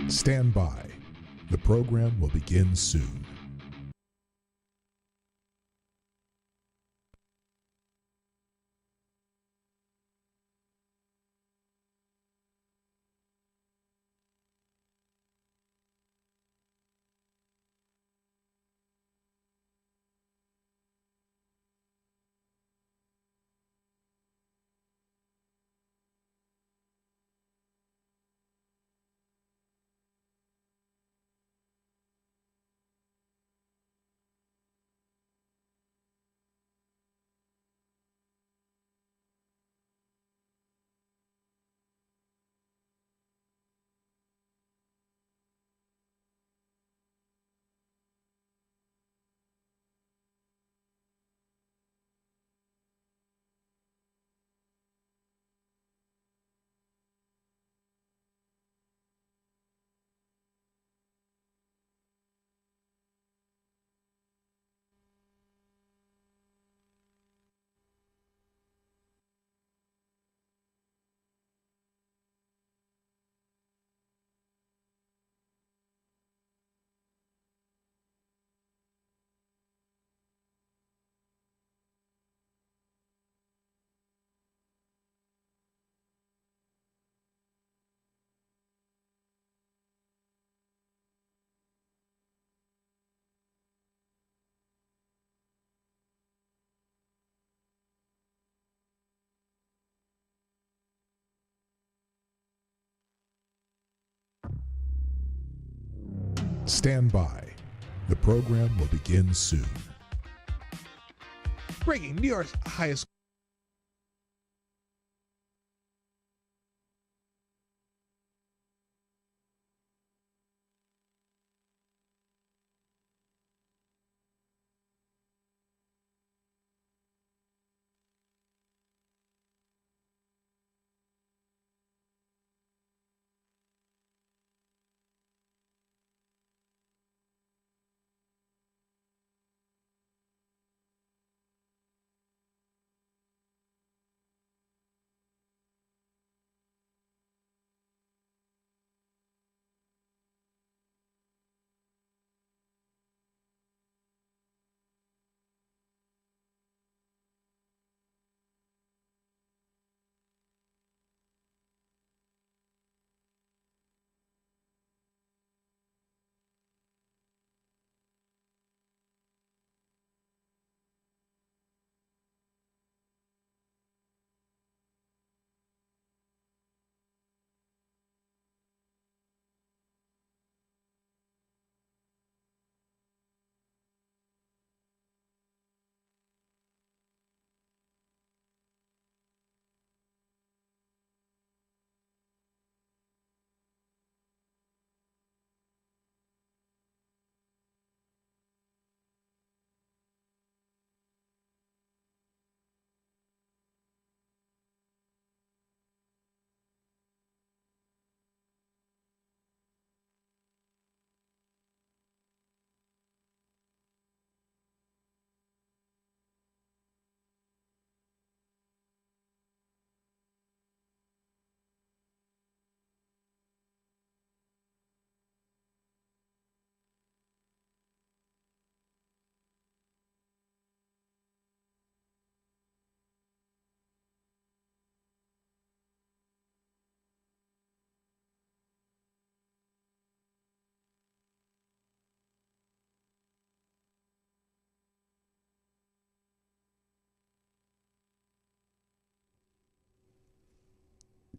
Stand by. The program will begin soon. Stand by. The program will begin soon. Breaking New York's highest.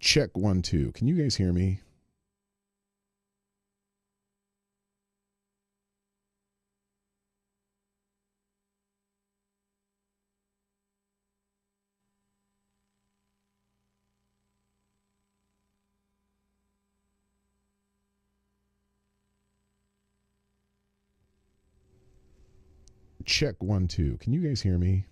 Check 1 2. Can you guys hear me? Check 1 2. Can you guys hear me?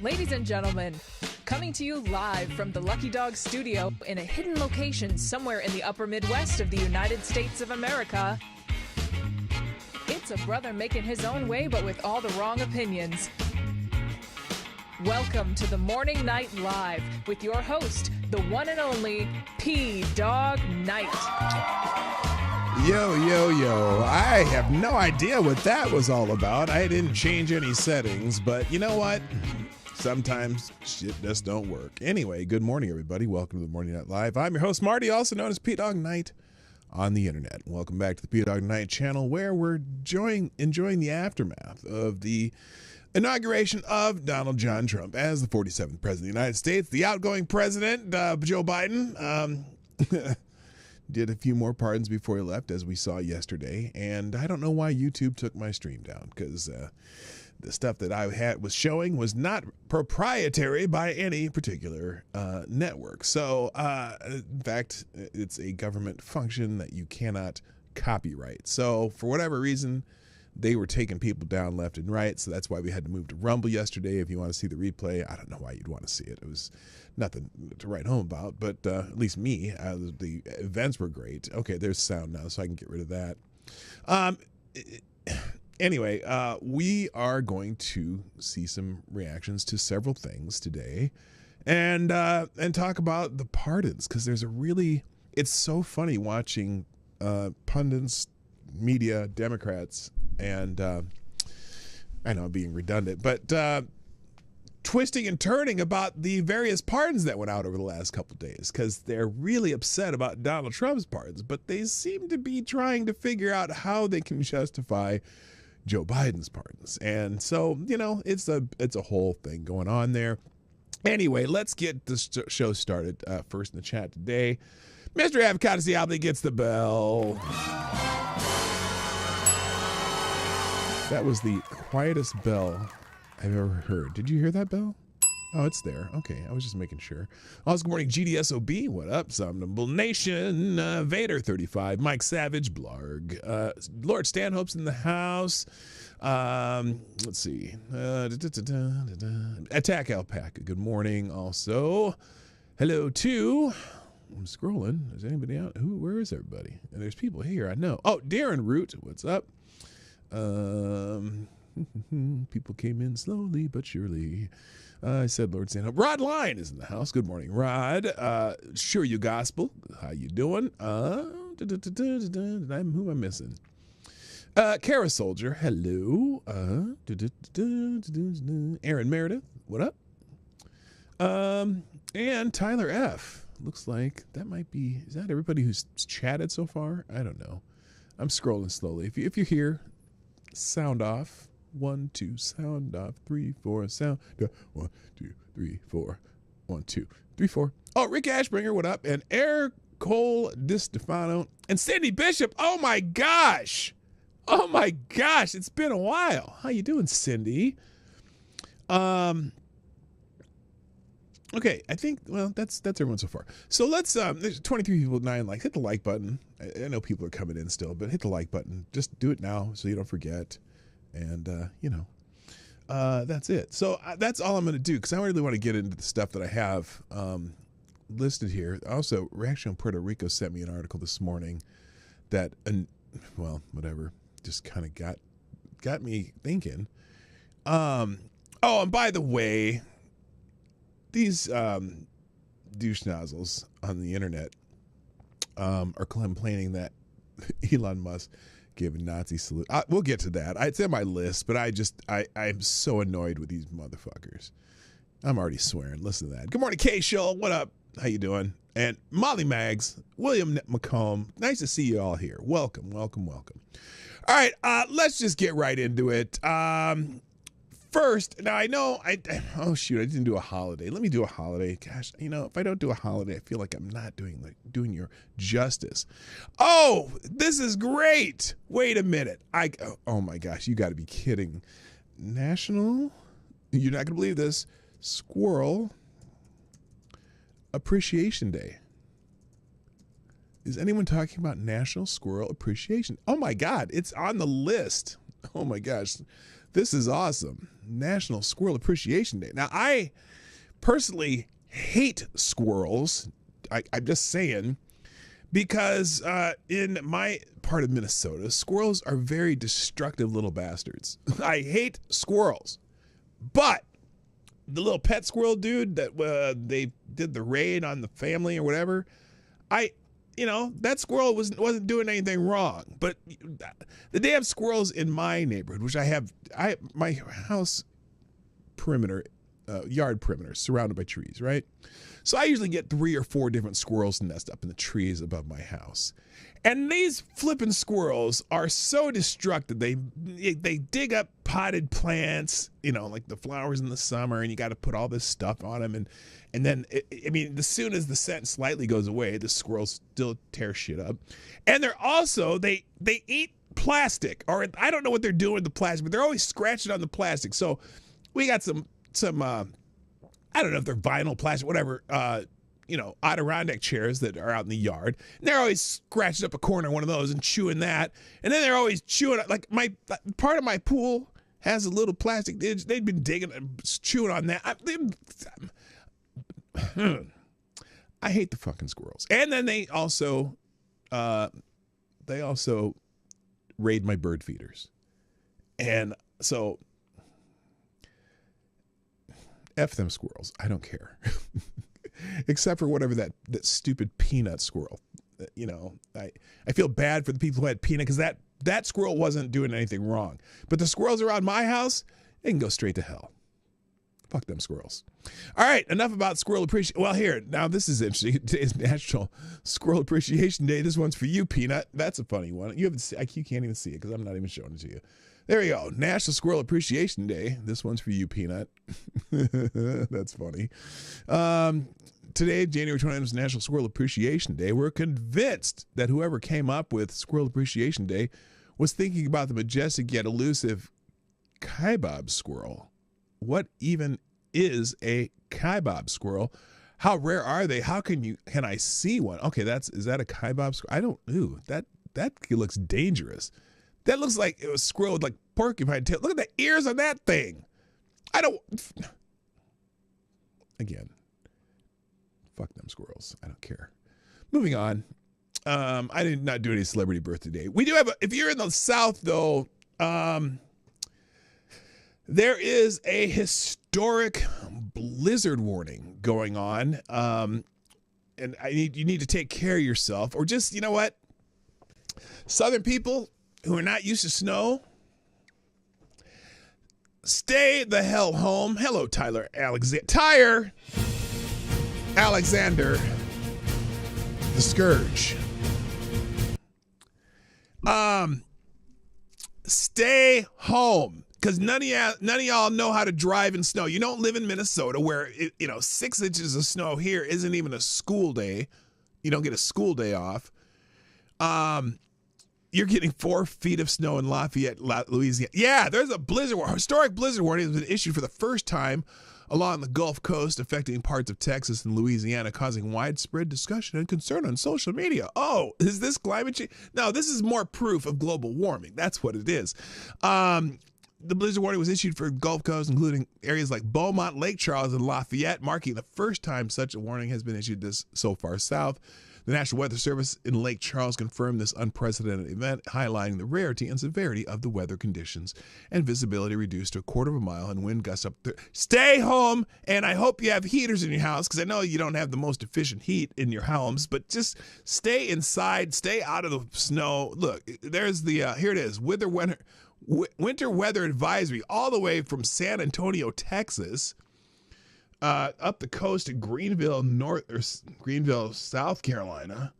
Ladies and gentlemen, coming to you live from the Lucky Dog studio in a hidden location somewhere in the upper Midwest of the United States of America, it's a brother making his own way but with all the wrong opinions. Welcome to the Morning Night Live with your host, the one and only P-Dog Knight. Yo, yo, yo. I have no idea what that was all about. I didn't change any settings, but you know what? Sometimes shit just don't work. Anyway, good morning, everybody. Welcome to the Morning Night Live. I'm your host, Marty, also known as P-Dog Knight on the internet. Welcome back to the P-Dog Knight channel, where we're enjoying the aftermath of the inauguration of Donald John Trump as the 47th president of the United States. The outgoing president, Joe Biden, did a few more pardons before he left, as we saw yesterday. And I don't know why YouTube took my stream down, because the stuff that I was showing was not proprietary by any particular network. So, in fact, it's a government function that you cannot copyright. So, for whatever reason, they were taking people down left and right. So that's why we had to move to Rumble yesterday. If you want to see the replay, I don't know why you'd want to see it. It was nothing to write home about, but at least me, the events were great. Okay, there's sound now, so I can get rid of that. Anyway, we are going to see some reactions to several things today, and talk about the pardons, because it's so funny watching pundits, media, Democrats, and I know I'm being redundant, but twisting and turning about the various pardons that went out over the last couple of days, because they're really upset about Donald Trump's pardons, but they seem to be trying to figure out how they can justify Joe Biden's pardons. And so, you know, it's a whole thing going on there. Anyway, let's get this show started. First in the chat today, Mr. Hypocrisy gets the bell. That was the quietest bell I've ever heard. Did you hear that bell? Oh, it's there. Okay, I was just making sure. Also, good morning, GDSOB. What up, Somnambule Nation? Vader 35, Mike Savage, Blarg. Lord Stanhope's in the house. Let's see. Attack Alpaca. Good morning. Also, hello to. I'm scrolling. Is anybody out? Where is everybody? And there's people here. I know. Oh, Darren Root. What's up? People came in slowly but surely. I said Lord Stanhope. Rod Line is in the house. Good morning, Rod. Sure you gospel. How you doing? Who am I missing? Kara Soldier. Hello. Aaron Meredith. What up? And Tyler F. Looks like that might be. Is that everybody who's chatted so far? I don't know. I'm scrolling slowly. If you're here, sound off. 1, 2, sound off. 3, 4, sound. 1, 2, 3, 4. 1, 2, 3, 4. Oh, Rick Ashbringer, what up? And Eric Cole DiStefano and Cindy Bishop. Oh my gosh. Oh my gosh. It's been a while. How you doing, Cindy? Okay, I think, well, that's everyone so far. So let's, there's 23 people, 9 likes. Hit the like button. I know people are coming in still, but hit the like button. Just do it now so you don't forget. And, that's it. So that's all I'm going to do, because I really want to get into the stuff that I have listed here. Also, Reaction on Puerto Rico sent me an article this morning that, well, whatever, just kind of got me thinking. Oh, and by the way, these douche nozzles on the internet are complaining that Elon Musk gave a Nazi salute. We'll get to that. It's in my list, but I'm so annoyed with these motherfuckers. I'm already swearing. Listen to that. Good morning, K Show. What up? How you doing? And Molly Maggs, William McComb. Nice to see you all here. Welcome, welcome, welcome. All right, let's just get right into it. First, now I know oh shoot, I didn't do a holiday. Let me do a holiday. Gosh, you know, if I don't do a holiday, I feel like I'm not doing your justice. Oh, this is great. Wait a minute. Oh my gosh, you got to be kidding. National, you're not going to believe this, Squirrel Appreciation Day. Is anyone talking about National Squirrel Appreciation? Oh my God, it's on the list. Oh my gosh. This is awesome. National Squirrel Appreciation Day. Now, I personally hate squirrels. I'm just saying, because in my part of Minnesota, squirrels are very destructive little bastards. I hate squirrels. But the little pet squirrel dude that they did the raid on the family or whatever, that squirrel wasn't doing anything wrong. But the damn squirrels in my neighborhood, which my house perimeter, yard perimeter, surrounded by trees, right? So I usually get 3 or 4 different squirrels nest up in the trees above my house. And these flipping squirrels are so destructive. They dig up potted plants, like the flowers in the summer, and you got to put all this stuff on them. And then, as soon as the scent slightly goes away, the squirrels still tear shit up. And they're also, they eat plastic, or I don't know what they're doing with the plastic, but they're always scratching on the plastic. So we got some I don't know if they're vinyl, plastic, whatever, Adirondack chairs that are out in the yard. And they're always scratching up a corner of one of those and chewing that. And then they're always chewing, like part of my pool has a little plastic. They've been digging and chewing on that. I hate the fucking squirrels. And then they also raid my bird feeders. And so F them squirrels. I don't care. Except for whatever that stupid peanut squirrel. I feel bad for the people who had peanut, because that squirrel wasn't doing anything wrong. But the squirrels around my house, they can go straight to hell. Fuck them squirrels. All right, enough about squirrel appreciation. Well, here, now this is interesting. Today's National Squirrel Appreciation Day. This one's for you, Peanut. That's a funny one. You can't even see it because I'm not even showing it to you. There you go. National Squirrel Appreciation Day. This one's for you, Peanut. That's funny. Today, January 29th, is National Squirrel Appreciation Day. We're convinced that whoever came up with Squirrel Appreciation Day was thinking about the majestic yet elusive kaibob squirrel. What even is a kaibob squirrel? How rare are they? How can I see one? Okay, is that a kaibob squirrel? That looks dangerous. That looks like it was a squirrel with like porcupine tail. Look at the ears on that thing. Again, fuck them squirrels. I don't care. Moving on. I did not do any celebrity birthday day. We do have if you're in the South though, there is a historic blizzard warning going on. And you need to take care of yourself, or just, you know what? Southern people who are not used to snow, stay the hell home. Hello, Tyler Alexander, the Scourge. Stay home, because none of y'all know how to drive in snow. You don't live in Minnesota, where 6 inches of snow here isn't even a school day. You don't get a school day off. You're getting 4 feet of snow in Lafayette, Louisiana. Yeah, there's a historic blizzard warning has been issued for the first time along the Gulf Coast, affecting parts of Texas and Louisiana, causing widespread discussion and concern on social media. Oh, is this climate change? No, this is more proof of global warming. That's what it is. The blizzard warning was issued for Gulf Coast, including areas like Beaumont, Lake Charles, and Lafayette, marking the first time such a warning has been issued this so far south. The National Weather Service in Lake Charles confirmed this unprecedented event, highlighting the rarity and severity of the weather conditions, and visibility reduced to 1/4 mile and wind gusts up. Stay home, and I hope you have heaters in your house, because I know you don't have the most efficient heat in your homes, but just stay inside, stay out of the snow. Look, there's here it is, winter weather advisory all the way from San Antonio, Texas, up the coast to Greenville, South Carolina.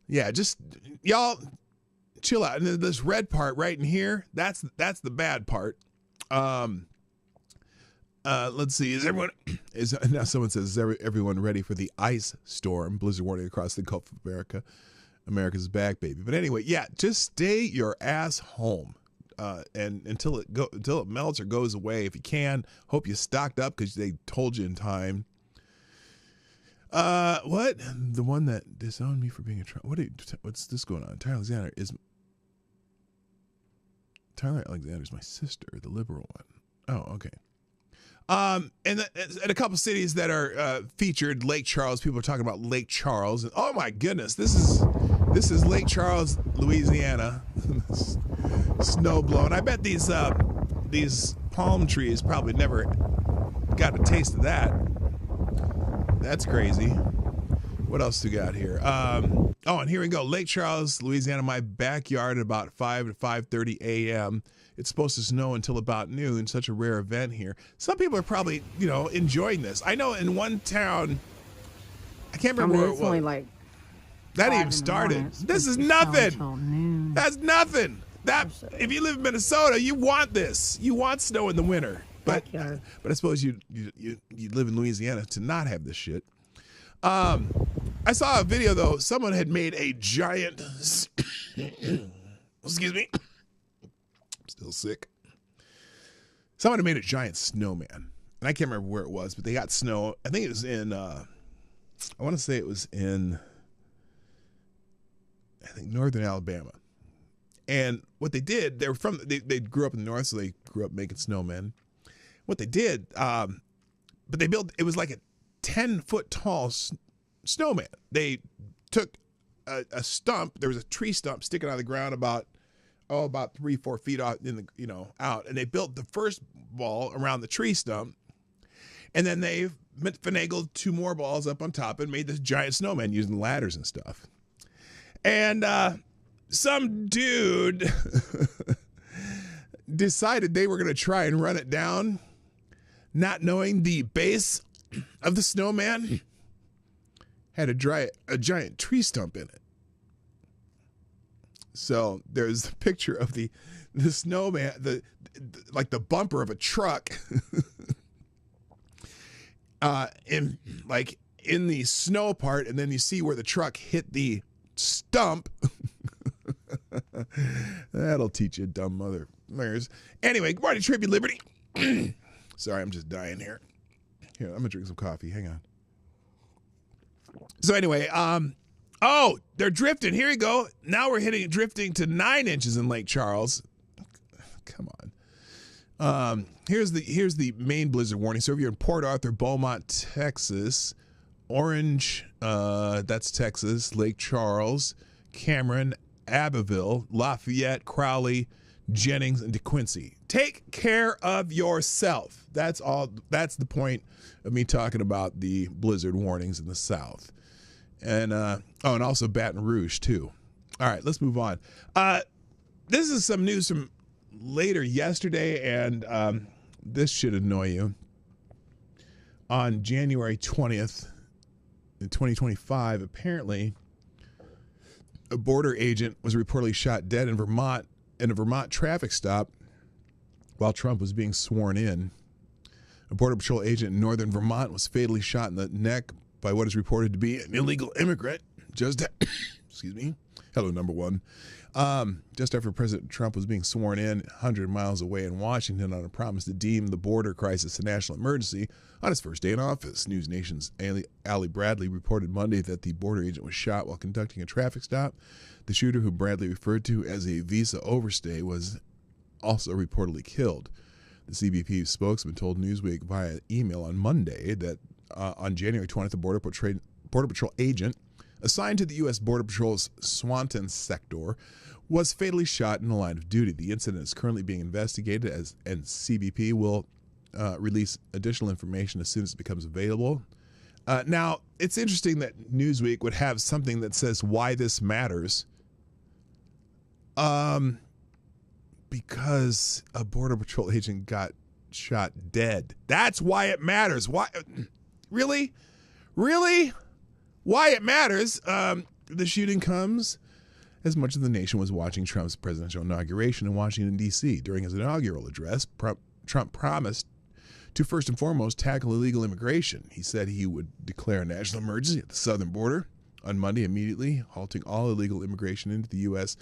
Yeah, just y'all chill out. And this red part right in here, that's the bad part. Let's see. Now someone says, is everyone ready for the ice storm? Blizzard warning across the Gulf of America. America's back, baby. But anyway, yeah, just stay your ass home. And until it melts or goes away, if you can. Hope you stocked up, because they told you in time. What? The one that disowned me for being a Trump. What's this going on? Tyler Tyler Alexander's my sister, the liberal one. Oh, okay. And a couple cities that are featured, Lake Charles. People are talking about Lake Charles, and oh my goodness, this is Lake Charles, Louisiana. Snow blowing. I bet these palm trees probably never got a taste of that. That's crazy. What else we got here? And here we go. Lake Charles, Louisiana, my backyard at about 5 to 5:30 a.m. It's supposed to snow until about noon. Such a rare event here. Some people are probably, enjoying this. I know in one town, I can't remember where it was. Only like that even started. This is nothing. That's nothing. If you live in Minnesota, you want this. You want snow in the winter. But I suppose you live in Louisiana to not have this shit. I saw a video though. Someone had made a giant. Excuse me. I'm still sick. Someone had made a giant snowman, and I can't remember where it was, but they got snow. I think it was in. I want to say it was in. I think northern Alabama. And what they did, they grew up in the north, so they grew up making snowmen. What they did, but they built. It was like a 10-foot tall snowman. They took a stump. There was a tree stump sticking out of the ground about 3-4 feet out out, and they built the first ball around the tree stump, and then they finagled 2 more balls up on top and made this giant snowman using ladders and stuff. And some dude decided they were going to try and run it down, not knowing the base of the snowman had a giant tree stump in it. So there's a picture of the snowman, like the bumper of a truck, in the snow part, and then you see where the truck hit the stump. That'll teach you, dumb motherfuckers. Anyway, good morning, Tribute Liberty. Sorry, I'm just dying here. Here, I'm gonna drink some coffee. Hang on. So anyway, they're drifting. Here you go. Now we're drifting to 9 inches in Lake Charles. Come on. Here's the main blizzard warning. So if you're in Port Arthur, Beaumont, Texas, Orange, that's Texas, Lake Charles, Cameron, Abbeville, Lafayette, Crowley, Jennings, and DeQuincy. Take care of yourself. That's all. That's the point of me talking about the blizzard warnings in the South. And and also Baton Rouge too. All right, let's move on. This is some news from later yesterday, and this should annoy you. On January 20th, in 2025, apparently a border agent was reportedly shot dead in Vermont in a Vermont traffic stop while Trump was being sworn in. A Border Patrol agent in northern Vermont was fatally shot in the neck by what is reported to be an illegal immigrant. Excuse me. Hello, number one. Just after President Trump was being sworn in 100 miles away in Washington on a promise to deem the border crisis a national emergency on his first day in office. News Nation's Allie Bradley reported Monday that the border agent was shot while conducting a traffic stop. The shooter, who Bradley referred to as a visa overstay, was also reportedly killed. The CBP spokesman told Newsweek via email on Monday that on January 20th, a Border Patrol agent assigned to the U.S. Border Patrol's Swanton sector was fatally shot in the line of duty. The incident is currently being investigated, and CBP will release additional information as soon as it becomes available. Now, it's interesting that Newsweek would have something that says why this matters. Because a Border Patrol agent got shot dead. That's why it matters. Why? Really? Why it matters? The shooting comes as much as the nation was watching Trump's presidential inauguration in Washington, D.C. During his inaugural address, Trump promised to first and foremost tackle illegal immigration. He said he would declare a national emergency at the southern border on Monday, immediately halting all illegal immigration into the U.S.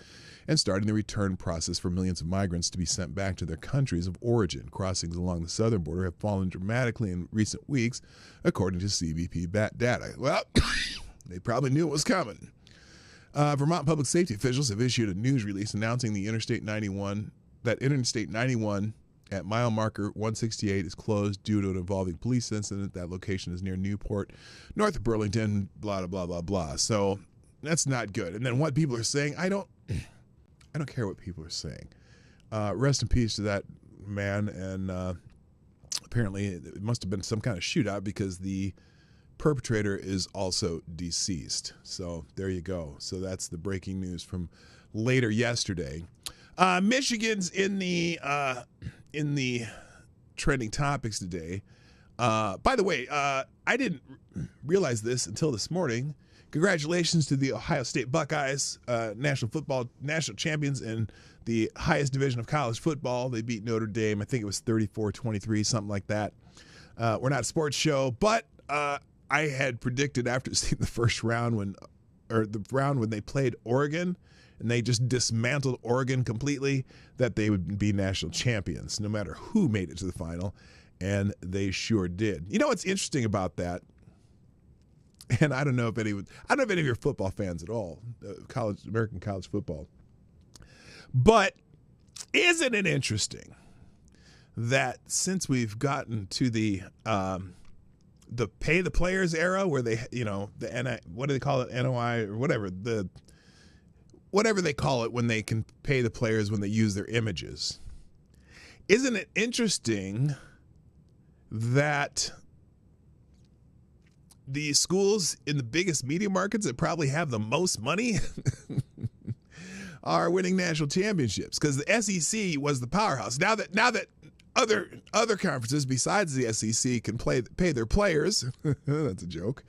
and starting the return process for millions of migrants to be sent back to their countries of origin. Crossings along the southern border have fallen dramatically in recent weeks, according to CBP data. Well, they probably knew it was coming. Vermont public safety officials have issued a news release announcing the Interstate 91 that Interstate 91 at mile marker 168 is closed due to an evolving police incident. That location is near Newport, north of Burlington, blah, blah, blah, blah. So that's not good. And then what people are saying, I don't care what people are saying. Rest in peace to that man. And apparently it must have been some kind of shootout because the perpetrator is also deceased. So there you go. So that's the breaking news from later yesterday. Michigan's in the trending topics today. By the way, I didn't realize this until this morning. Congratulations to the Ohio State Buckeyes, national champions in the highest division of college football. They beat Notre Dame. I think it was 34-23, something like that. We're not a sports show, but I had predicted after seeing the first round when they played Oregon, and they just dismantled Oregon completely, that they would be national champions no matter who made it to the final, and they sure did. You know what's interesting about that? And I don't know if any of you are football fans at all, American college football. But isn't it interesting that since we've gotten to the pay the players era, where they, what do they call it, NOI or whatever they call it, when they can pay the players when they use their images? Isn't it interesting that the schools in the biggest media markets that probably have the most money are winning national championships? Because the SEC was the powerhouse. Now that other conferences besides the SEC can pay their players, that's a joke,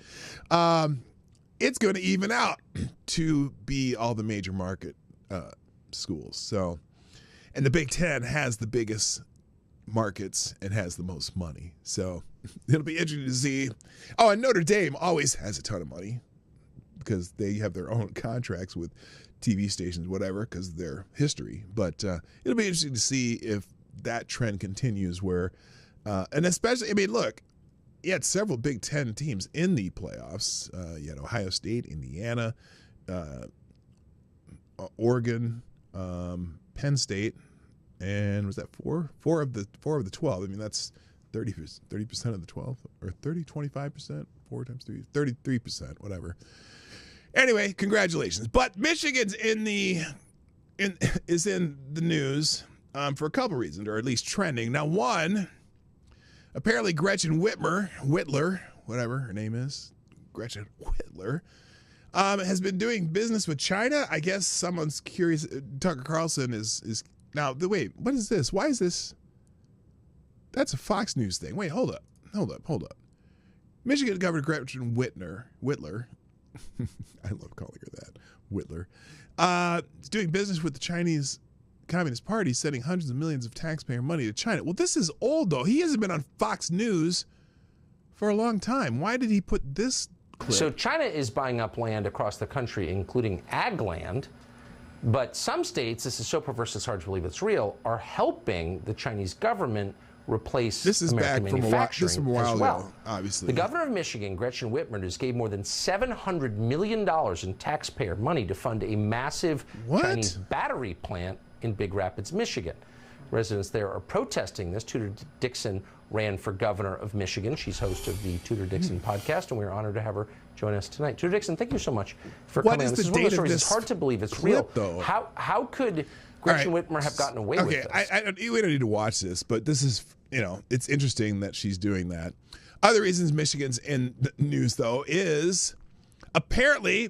it's going to even out to be all the major market schools. So, and the Big Ten has the biggest markets and has the most money. So it'll be interesting to see. Oh, and Notre Dame always has a ton of money because they have their own contracts with TV stations, whatever, because of their history. But it'll be interesting to see if that trend continues where, and especially, I mean, look, you had several Big Ten teams in the playoffs. You had Ohio State, Indiana, Oregon, Penn State, and was that four of the 12? I mean, that's 30% of the 12, or 25%, 4 times 3, 33%, whatever. Anyway, congratulations. But Michigan's is in the news for a couple reasons, or at least trending. Now, one, apparently Gretchen Whitler, whatever her name is, Gretchen Whitler, has been doing business with China. I guess someone's curious. Tucker Carlson is now. Wait, what is this? Why is this? That's a Fox News thing. Wait, hold up. Michigan Governor Gretchen Whitler. I love calling her that, Whitler. Is doing business with the Chinese Communist Party, sending hundreds of millions of taxpayer money to China. Well, this is old, though. He hasn't been on Fox News for a long time. Why did he put this clip? So China is buying up land across the country, including ag land. But some states, this is so perverse it's hard to believe it's real, are helping the Chinese government replace American manufacturing from a while as well. Ago, obviously. The governor of Michigan, Gretchen Whitmer, gave more than $700 million in taxpayer money to fund a massive Chinese battery plant in Big Rapids, Michigan. Residents there are protesting this. Tudor Dixon ran for governor of Michigan. She's host of the Tudor Dixon podcast, and we're honored to have her join us tonight. Tudor Dixon, thank you so much for coming on. This is one of those stories. It's hard to believe it's real. Though. How could Gretchen Whitmer have gotten away with this? We don't need to watch this, but this is, it's interesting that she's doing that. Other reasons Michigan's in the news, though, is apparently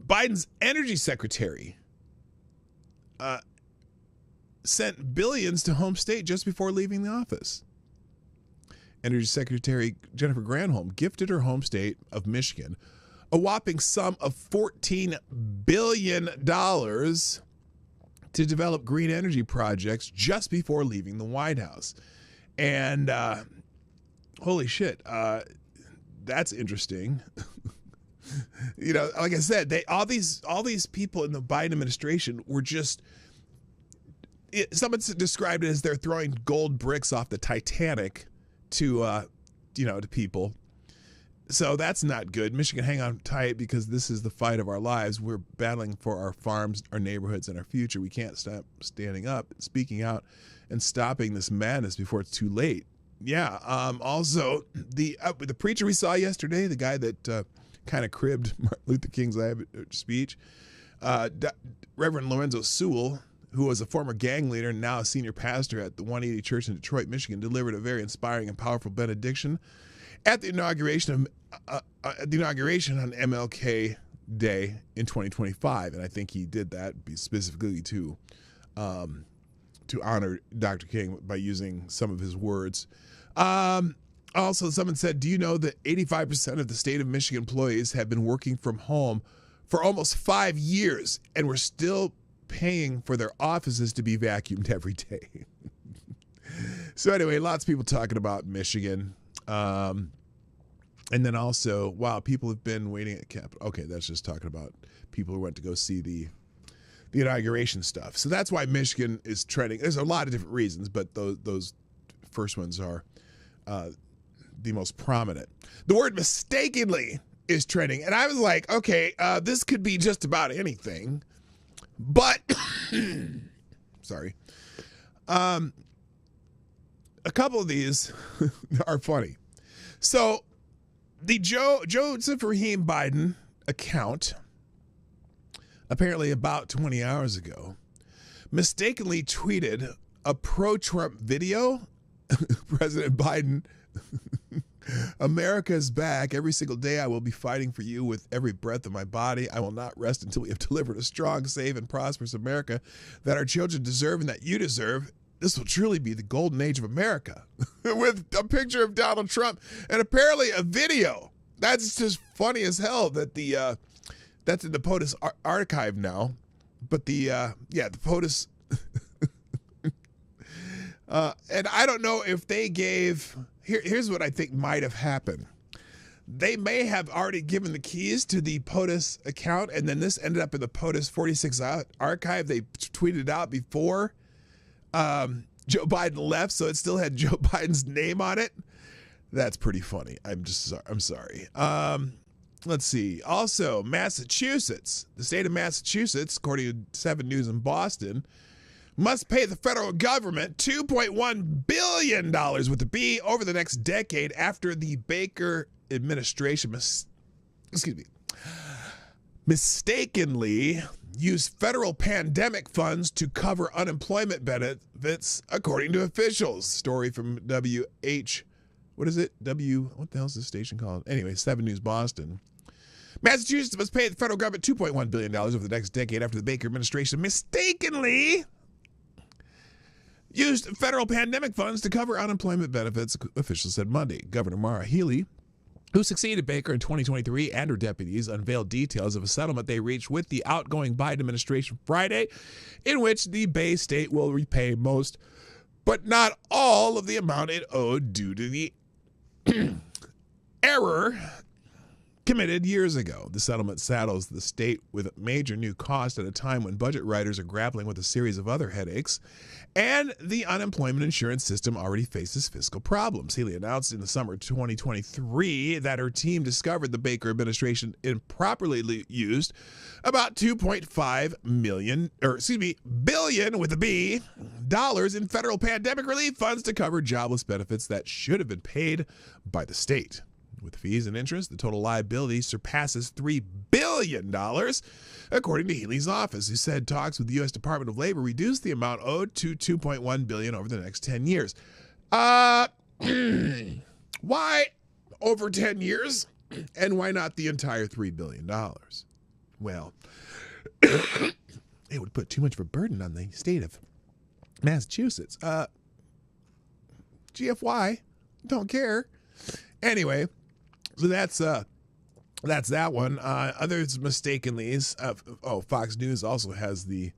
Biden's energy secretary sent billions to home state just before leaving the office. Energy Secretary Jennifer Granholm gifted her home state of Michigan a whopping sum of $14 billion to develop green energy projects just before leaving the White House. And holy shit, that's interesting. Like I said, all these people in the Biden administration were just. Someone described it as they're throwing gold bricks off the Titanic to people, So that's not good. Michigan, hang on tight because this is the fight of our lives. We're battling for our farms, our neighborhoods, and our future. We can't stop standing up, speaking out, and stopping this madness before it's too late. Yeah. Also, the preacher we saw yesterday, the guy that kind of cribbed Martin Luther King's speech, Reverend Lorenzo Sewell, who was a former gang leader and now a senior pastor at the 180 Church in Detroit, Michigan, delivered a very inspiring and powerful benediction at the inauguration on MLK Day in 2025, and I think he did that specifically to honor Dr. King by using some of his words. Also, someone said, "Do you know that 85% of the state of Michigan employees have been working from home for almost 5 years, and we're still paying for their offices to be vacuumed every day?" So anyway, lots of people talking about Michigan. And then also, wow, people have been waiting at Capitol. Okay, that's just talking about people who went to go see the inauguration stuff. So that's why Michigan is trending. There's a lot of different reasons, but those first ones are the most prominent. The word mistakenly is trending. And I was like, okay, this could be just about anything. But, sorry. A couple of these are funny. So the Joseph Rahim Biden account, apparently about 20 hours ago, mistakenly tweeted a pro-Trump video. President Biden, "America is back. Every single day I will be fighting for you with every breath of my body. I will not rest until we have delivered a strong, safe, and prosperous America that our children deserve and that you deserve. This will truly be the golden age of America." With a picture of Donald Trump and apparently a video. That's just funny as hell that that's in the POTUS archive now. But the POTUS, and I don't know if they gave, here's what I think might have happened. They may have already given the keys to the POTUS account, and then this ended up in the POTUS 46 archive. They tweeted it out before Joe Biden left, so it still had Joe Biden's name on it. That's pretty funny. I'm sorry. Let's see. Also, Massachusetts. The state of Massachusetts, according to 7 News in Boston, must pay the federal government $2.1 billion with a B over the next decade after the Baker administration mistakenly used federal pandemic funds to cover unemployment benefits, according to officials. Story from what the hell is this station called? Anyway, 7 News Boston. Massachusetts must pay the federal government $2.1 billion over the next decade after the Baker administration mistakenly used federal pandemic funds to cover unemployment benefits, officials said Monday. Governor Maura Healey, who succeeded Baker in 2023, and her deputies unveiled details of a settlement they reached with the outgoing Biden administration Friday, in which the Bay State will repay most, but not all, of the amount it owed due to the error committed years ago. The settlement saddles the state with major new costs at a time when budget writers are grappling with a series of other headaches, and the unemployment insurance system already faces fiscal problems. Healey announced in the summer 2023 that her team discovered the Baker administration improperly used about $2.5 billion with a B dollars in federal pandemic relief funds to cover jobless benefits that should have been paid by the state. With fees and interest, the total liability surpasses $3 billion, according to Healey's office, who said talks with the U.S. Department of Labor reduced the amount owed to $2.1 billion over the next 10 years. Why over 10 years? And why not the entire $3 billion? Well, it would put too much of a burden on the state of Massachusetts. GFY, don't care. Anyway, so that's that one. Others mistakenly, Fox News also has the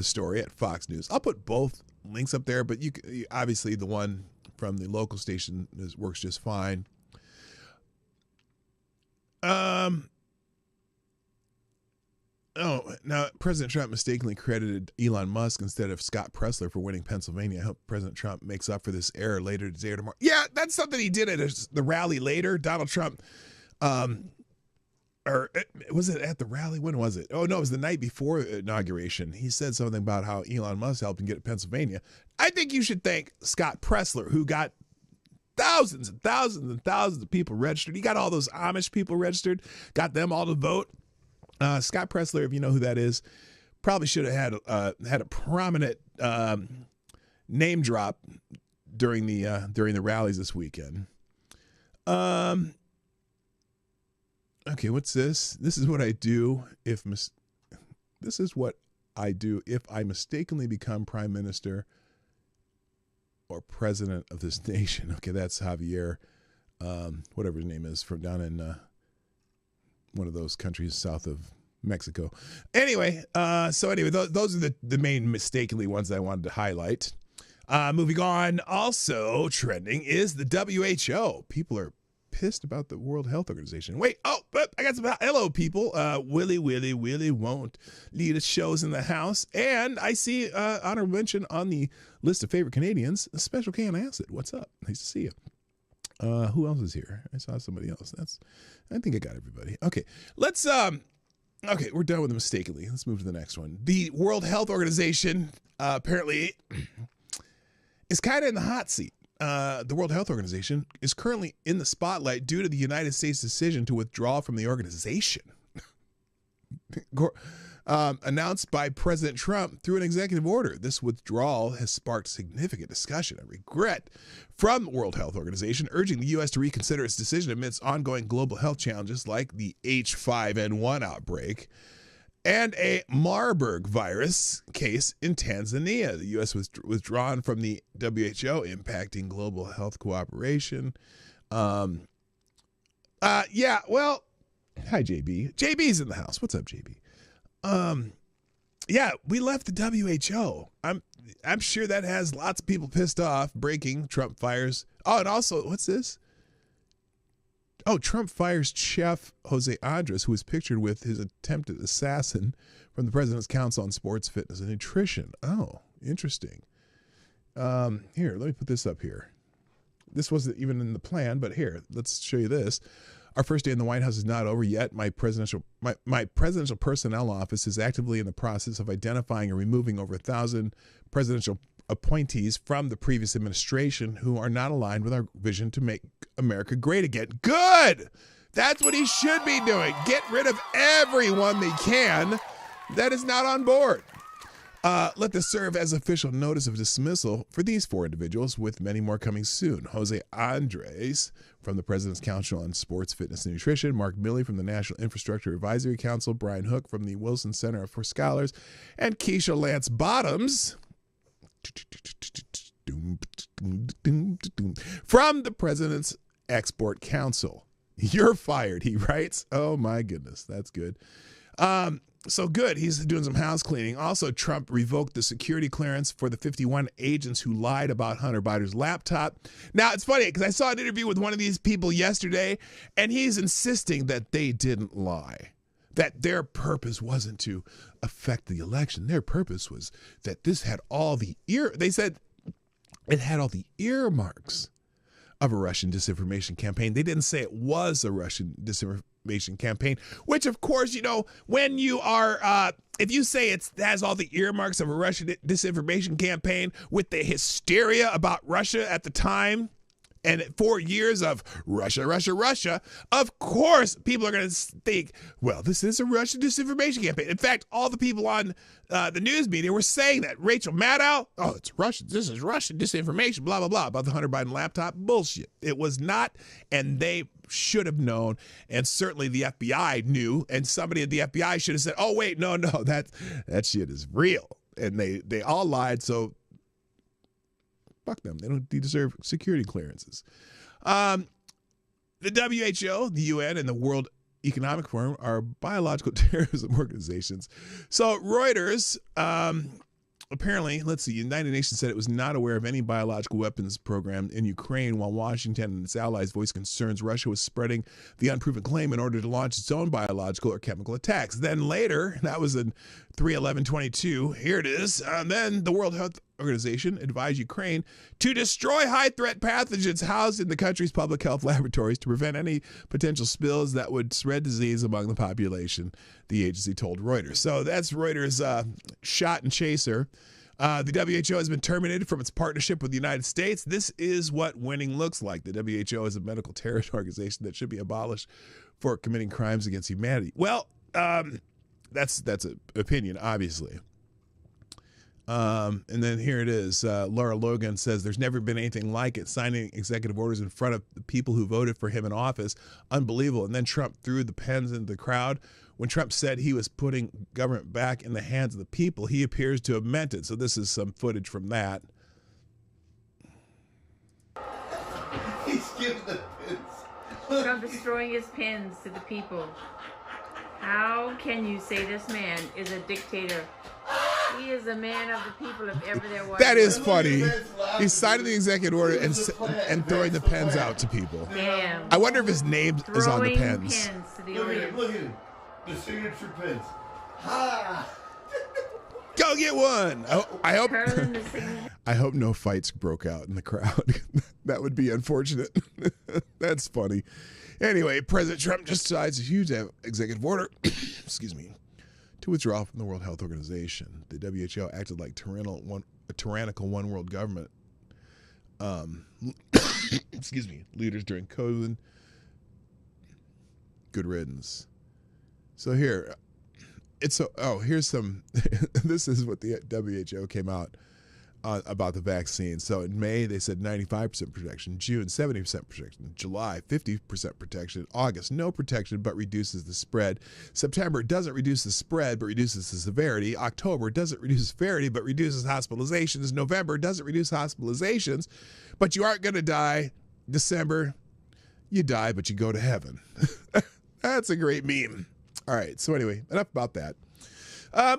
story at Fox News. I'll put both links up there, but you obviously the one from the local station works just fine. Now President Trump mistakenly credited Elon Musk instead of Scott Presler for winning Pennsylvania. I hope President Trump makes up for this error later today or tomorrow. Yeah, that's something he did at the rally later. Donald Trump or was it at the rally? When was it? Oh, no, it was the night before inauguration. He said something about how Elon Musk helped him get to Pennsylvania. I think you should thank Scott Pressler, who got thousands and thousands and thousands of people registered. He got all those Amish people registered, got them all to vote. Scott Pressler, if you know who that is, probably should have had a prominent name drop during the rallies this weekend. Okay, what's this? This is what I do if I mistakenly become prime minister or president of this nation. Okay, that's Javier, whatever his name is, from down in one of those countries south of Mexico. Anyway, those are the main mistakenly ones I wanted to highlight. Moving on, also trending is the WHO. People are pissed about the World Health Organization. Wait, but I got some hello people. Willie won't lead us shows in the house. And I see honorable mention on the list of favorite Canadians, a Special K on Acid. What's up? Nice to see you. Who else is here? I saw somebody else. I think I got everybody. Okay, let's okay, we're done with the mistakenly. Let's move to the next one. The World Health Organization apparently is kind of in the hot seat. The World Health Organization is currently in the spotlight due to the United States' decision to withdraw from the organization. Announced by President Trump through an executive order. This withdrawal has sparked significant discussion and regret from the World Health Organization, urging the U.S. to reconsider its decision amidst ongoing global health challenges like the H5N1 outbreak and a Marburg virus case in Tanzania. The U.S. was withdrawn from the WHO, impacting global health cooperation. Yeah, well, hi, JB. JB's in the house. What's up, JB? Yeah, we left the WHO. I'm sure that has lots of people pissed off. Breaking, Trump fires. Oh, and also, what's this? Oh, Trump fires chef Jose Andres, who was pictured with his attempted assassin from the President's Council on Sports, Fitness, and Nutrition. Oh, interesting. Here, let me put this up here. This wasn't even in the plan, but here, let's show you this. Our first day in the White House is not over yet. My presidential personnel office is actively in the process of identifying and removing over 1,000 presidential appointees from the previous administration who are not aligned with our vision to make America great again. Good! That's what he should be doing. Get rid of everyone they can that is not on board. Let this serve as official notice of dismissal for these 4 individuals, with many more coming soon. Jose Andres from the President's Council on Sports, Fitness, and Nutrition, Mark Milley from the National Infrastructure Advisory Council, Brian Hook from the Wilson Center for Scholars, and Keisha Lance Bottoms from the President's Export Council. You're fired, he writes. Oh my goodness, that's good. So good, he's doing some house cleaning. Also, Trump revoked the security clearance for the 51 agents who lied about Hunter Biden's laptop. Now, it's funny because I saw an interview with one of these people yesterday, and he's insisting that they didn't lie, that their purpose wasn't to affect the election. Their purpose was that this had all the they said it had all the earmarks of a Russian disinformation campaign. They didn't say it was a Russian disinformation campaign, which of course, you know, when you are, if you say it has all the earmarks of a Russian disinformation campaign with the hysteria about Russia at the time, and 4 years of Russia, of course people are going to think, well, this is a Russian disinformation campaign. In fact, all the people on the news media were saying that. Rachel Maddow, oh, it's Russian. This is Russian disinformation, blah, blah, blah, about the Hunter Biden laptop. Bullshit. It was not, and they should have known, and certainly the FBI knew, and somebody at the FBI should have said, oh, wait, no, that shit is real. And they all lied, so fuck them. They don't deserve security clearances. The WHO, the UN, and the World Economic Forum are biological terrorism organizations. So Reuters, apparently, let's see, the United Nations said it was not aware of any biological weapons program in Ukraine, while Washington and its allies voiced concerns Russia was spreading the unproven claim in order to launch its own biological or chemical attacks. Then later, that was in 3/11/22, here it is, then the World Health Organization advised Ukraine to destroy high-threat pathogens housed in the country's public health laboratories to prevent any potential spills that would spread disease among the population, the agency told Reuters. So that's Reuters' shot and chaser. The WHO has been terminated from its partnership with the United States. This is what winning looks like. The WHO is a medical terrorist organization that should be abolished for committing crimes against humanity. Well, that's an opinion, obviously. And then here it is. Laura Logan says there's never been anything like it, signing executive orders in front of the people who voted for him in office. Unbelievable. And then Trump threw the pens into the crowd. When Trump said he was putting government back in the hands of the people, he appears to have meant it. So this is some footage from that. He's giving the pins. Trump destroying his pins to the people. How can you say this man is a dictator? He is a man of the people if ever there was. That is funny. He's signing the executive order and throwing the pens out to people. Damn. I wonder if his name is on the pens. To the Look at audience. him, look at him. The signature pins. Ha! Go get one. I hope. Curling the signature. I hope no fights broke out in the crowd. That would be unfortunate. That's funny. Anyway, President Trump just decides a huge executive order, excuse me, to withdraw from the World Health Organization. The WHO acted like a tyrannical one world government. Excuse me, leaders during COVID. Good riddance. So here, here's some. This is what the WHO came out about the vaccine. So in May, they said 95% protection. June, 70% protection. July, 50% protection. August, no protection, but reduces the spread. September, doesn't reduce the spread, but reduces the severity. October, doesn't reduce severity, but reduces hospitalizations. November, doesn't reduce hospitalizations, but you aren't going to die. December, you die, but you go to heaven. That's a great meme. All right, so anyway, enough about that.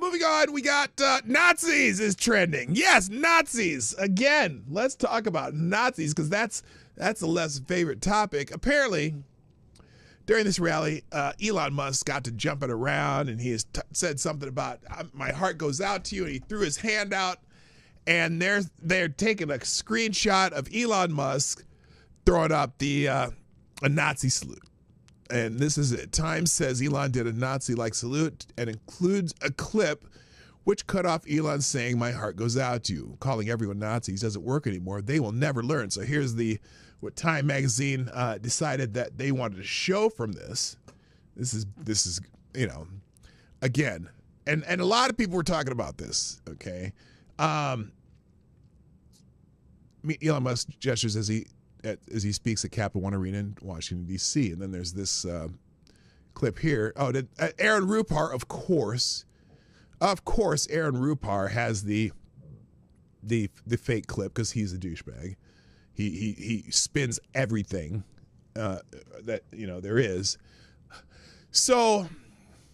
Moving on, we got Nazis is trending. Yes, Nazis. Again, let's talk about Nazis because that's a less favorite topic. Apparently, during this rally, Elon Musk got to jumping around and he has said something about my heart goes out to you, and he threw his hand out, and they're taking a screenshot of Elon Musk throwing up a Nazi salute. And this is it. Times says Elon did a Nazi-like salute and includes a clip which cut off Elon saying, "My heart goes out to you." Calling everyone Nazis doesn't work anymore. They will never learn. So here's what Time magazine decided that they wanted to show from this. This is again, and a lot of people were talking about this. Okay, Elon Musk gestures as he speaks at Capital One Arena in Washington, D.C. And then there's this clip here. Oh, Aaron Rupar, of course, Aaron Rupar has the fake clip because he's a douchebag. He spins everything that there is. So,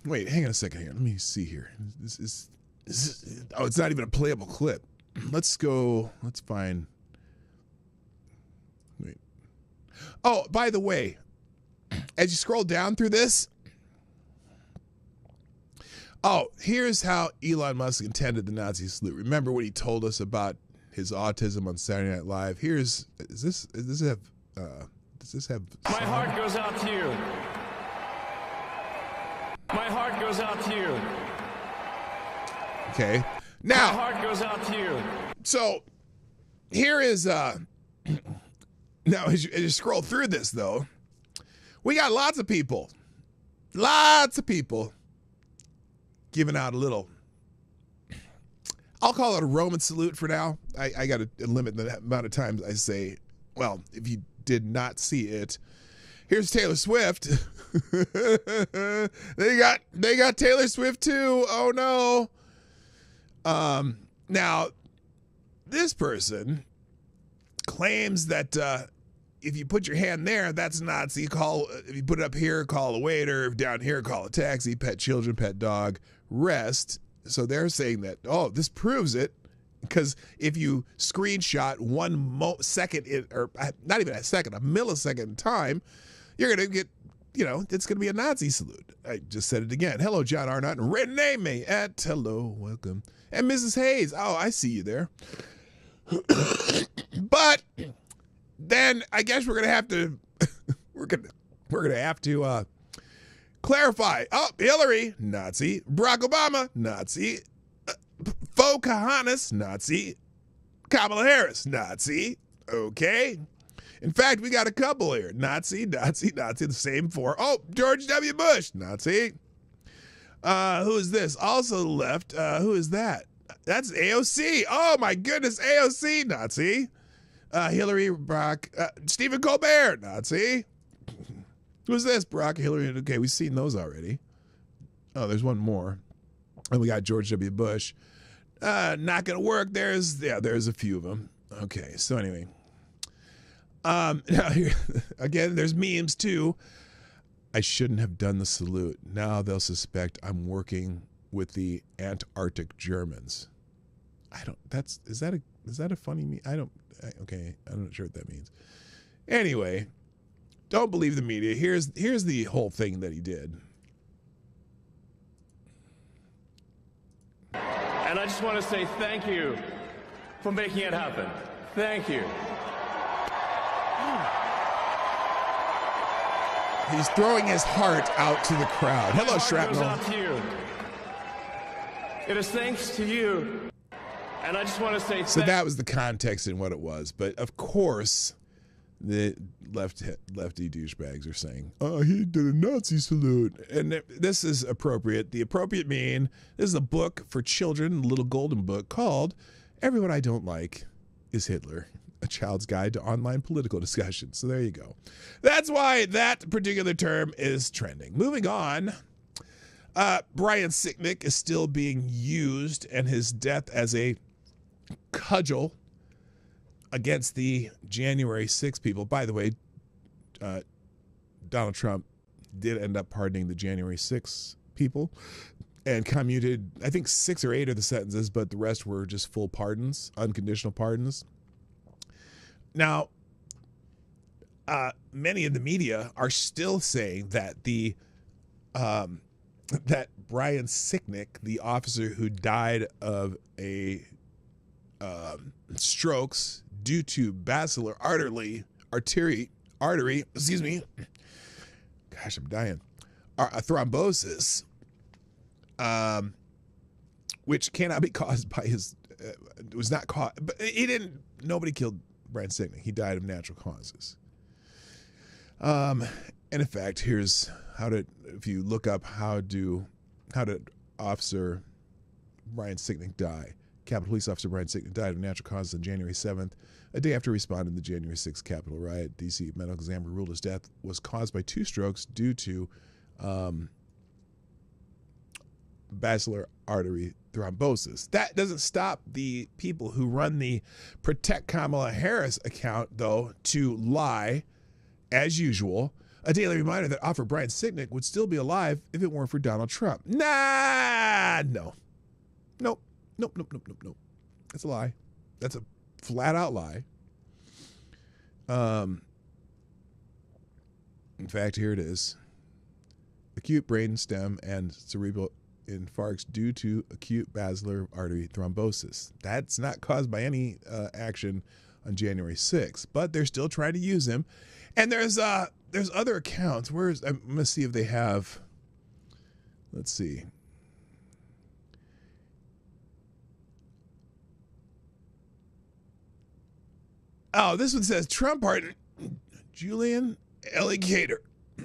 wait, hang on a second here. Let me see here. It's not even a playable clip. Let's find. Wait. Oh, by the way, as you scroll down through this, here's how Elon Musk intended the Nazi salute. Remember what he told us about his autism on Saturday Night Live? Does this have? My heart goes out to you. My heart goes out to you. Okay. Now, my heart goes out to you. So here is now as you scroll through this though, we got lots of people giving out a little, I'll call it a Roman salute for now. I got to limit the amount of times I say, well, if you did not see it, here's Taylor Swift. They got Taylor Swift too. Oh no. Now this person claims that if you put your hand there, that's Nazi. If you put it up here, call a waiter. If down here, call a taxi. Pet children, pet dog, rest. So they're saying that, this proves it, because if you screenshot 1 second, or not even a second, a millisecond in time, you're going to get, it's going to be a Nazi salute. I just said it again. Hello, John Arnott, and rename me at hello, welcome. And Mrs. Hayes, oh, I see you there. But then I guess we're gonna have to we're gonna have to clarify. Oh, Hillary, Nazi. Barack Obama, Nazi. Pocahontas, Nazi. Kamala Harris, Nazi. Okay. In fact, we got a couple here. Nazi, Nazi, Nazi, the same four. Oh, George W. Bush, Nazi. Who is this? Also left. Who is that? That's AOC. Oh, my goodness, AOC, Nazi. Hillary, Barack, Stephen Colbert, Nazi. Who's this? Barack, Hillary. Okay, we've seen those already. Oh, there's one more. And we got George W. Bush. Not going to work. There's a few of them. Okay, so anyway. Now here, again, there's memes too. I shouldn't have done the salute. Now they'll suspect I'm working with the Antarctic Germans. Is that a funny meme? Okay, I'm not sure what that means. Anyway, don't believe the media. Here's the whole thing that he did. And I just want to say thank you for making it happen. Thank you. He's throwing his heart out to the crowd. Hello, Shrapnel. Out to you. It is thanks to you. And I just want to say so that was the context in what it was. But of course, the lefty douchebags are saying, oh, he did a Nazi salute. And this is appropriate. The appropriate mean, this is a book for children, a little golden book called Everyone I Don't Like is Hitler. A Child's Guide to Online Political Discussion. So there you go. That's why that particular term is trending. Moving on, Brian Sicknick is still being used and his death as a cudgel against the January 6 people. By the way, Donald Trump did end up pardoning the January 6 people and commuted, I think 6 or 8 of the sentences, but the rest were just full pardons, unconditional pardons. Now, many in the media are still saying that that Brian Sicknick, the officer who died of a strokes due to basilar artery, excuse me, gosh, I'm dying, a thrombosis, which cannot be caused by his, it was not caused, but nobody killed Brian Sicknick. He died of natural causes. And in fact, here's if you look up how did Officer Brian Sicknick die? Capitol Police Officer Brian Sicknick died of natural causes on January 7th, a day after responding to the January 6th Capitol riot. DC medical examiner ruled his death was caused by 2 strokes due to basilar artery thrombosis. That doesn't stop the people who run the Protect Kamala Harris account, though, to lie, as usual. A daily reminder that Officer Brian Sicknick would still be alive if it weren't for Donald Trump. No. Nope. That's a lie. That's a flat-out lie. In fact, here it is. Acute brain stem and cerebral infarcts due to acute basilar artery thrombosis. That's not caused by any action on January 6th, but they're still trying to use him. And there's other accounts. I'm going to see if they have. Let's see. Oh, this one says Trump pardon Julian Alligator,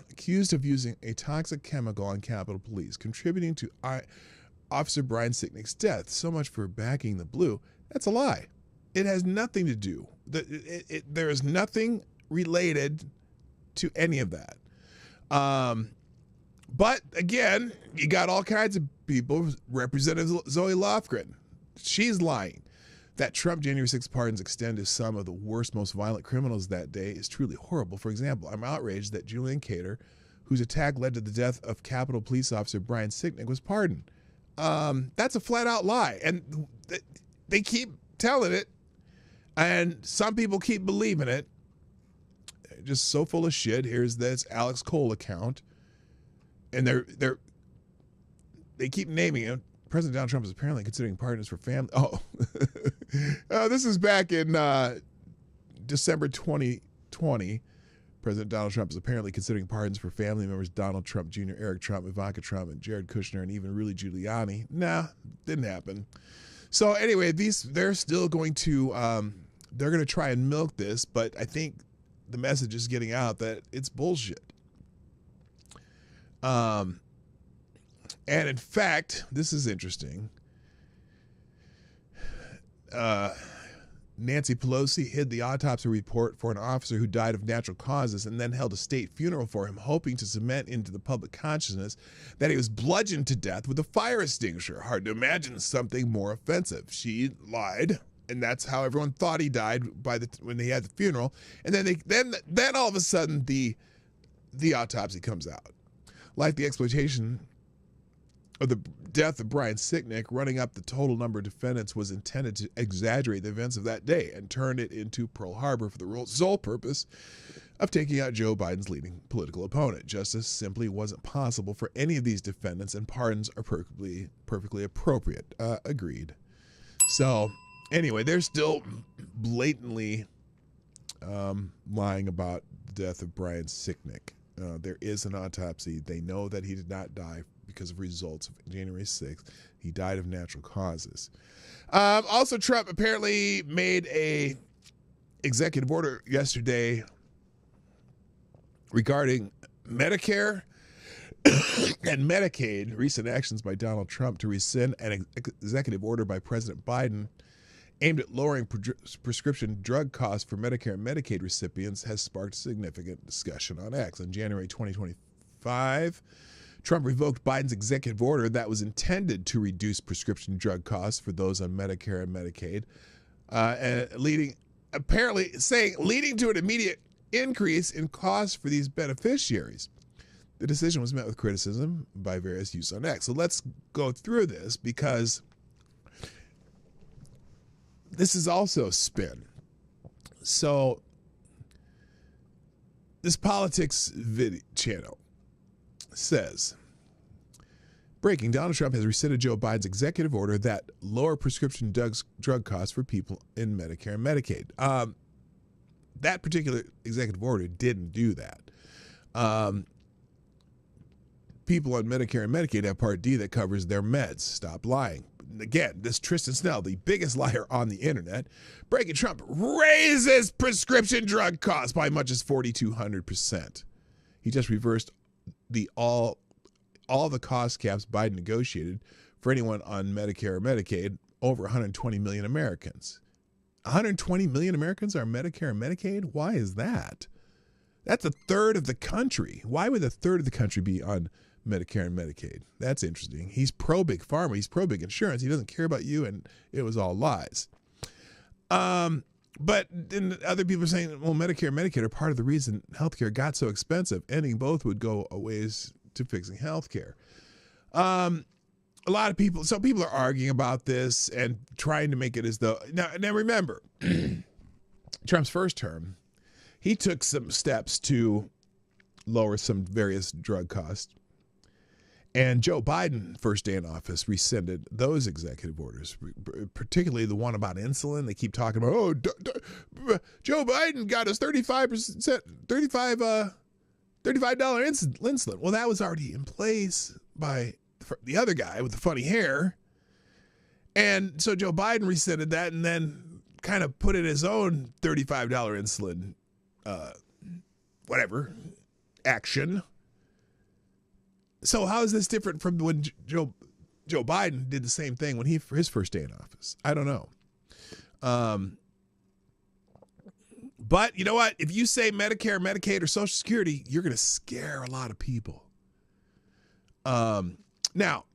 accused of using a toxic chemical on Capitol Police, contributing to Officer Brian Sicknick's death. So much for backing the blue. That's a lie. It has nothing to do. There is nothing related to any of that. But again, you got all kinds of people. Representative Zoe Lofgren, she's lying. That Trump January 6 pardons extend to some of the worst, most violent criminals that day is truly horrible. For example, I'm outraged that Julian Cater, whose attack led to the death of Capitol Police Officer Brian Sicknick, was pardoned. That's a flat-out lie, and they keep telling it, and some people keep believing it. They're just so full of shit. Here's this Alex Cole account, and they keep naming him. President Donald Trump is apparently considering pardons for family. Oh, this is back in December 2020. President Donald Trump is apparently considering pardons for family members Donald Trump Jr., Eric Trump, Ivanka Trump, and Jared Kushner, and even Rudy Giuliani. Nah, didn't happen. So anyway, they're still going to they're going to try and milk this, but I think the message is getting out that it's bullshit. And in fact, this is interesting. Nancy Pelosi hid the autopsy report for an officer who died of natural causes and then held a state funeral for him, hoping to cement into the public consciousness that he was bludgeoned to death with a fire extinguisher. Hard to imagine something more offensive. She lied, and that's how everyone thought he died when they had the funeral. And then all of a sudden the autopsy comes out. Like the exploitation of the death of Brian Sicknick, running up the total number of defendants was intended to exaggerate the events of that day and turn it into Pearl Harbor for the sole purpose of taking out Joe Biden's leading political opponent. Justice simply wasn't possible for any of these defendants, and pardons are perfectly appropriate. Agreed. So anyway, they're still blatantly lying about the death of Brian Sicknick. There is an autopsy. They know that he did not die because of results of January 6th. He died of natural causes. Also, Trump apparently made a executive order yesterday regarding Medicare and Medicaid. Recent actions by Donald Trump to rescind an executive order by President Biden aimed at lowering prescription drug costs for Medicare and Medicaid recipients has sparked significant discussion on X. In January 2025, Trump revoked Biden's executive order that was intended to reduce prescription drug costs for those on Medicare and Medicaid, leading to an immediate increase in costs for these beneficiaries. The decision was met with criticism by various youths on X. So let's go through this, because this is also spin. So this politics video channel says, breaking, Donald Trump has rescinded Joe Biden's executive order that lower prescription drug costs for people in Medicare and Medicaid. That particular executive order didn't do that. People on Medicare and Medicaid have Part D that covers their meds. Stop lying. Again, this Tristan Snell, the biggest liar on the internet, breaking, Trump raises prescription drug costs by much as 4,200%. He just reversed all the cost caps Biden negotiated for anyone on Medicare or Medicaid. Over 120 million Americans. 120 million Americans are Medicare and Medicaid? Why is that? That's a third of the country. Why would a third of the country be on Medicare and Medicaid? That's interesting. He's pro-big pharma. He's pro-big insurance. He doesn't care about you, and it was all lies. But then other people are saying, well, Medicare and Medicaid are part of the reason healthcare got so expensive. Ending both would go a ways to fixing healthcare. A lot of people, so people are arguing about this and trying to make it as though, now remember, Trump's first term, he took some steps to lower some various drug costs. And Joe Biden, first day in office, rescinded those executive orders, particularly the one about insulin. They keep talking about, Joe Biden got us $35 insulin. Well, that was already in place by the other guy with the funny hair. And so Joe Biden rescinded that and then kind of put in his own $35 insulin, action. So how is this different from when Joe Biden did the same thing when his first day in office? I don't know. But you know what? If you say Medicare, Medicaid, or Social Security, you're going to scare a lot of people. Now,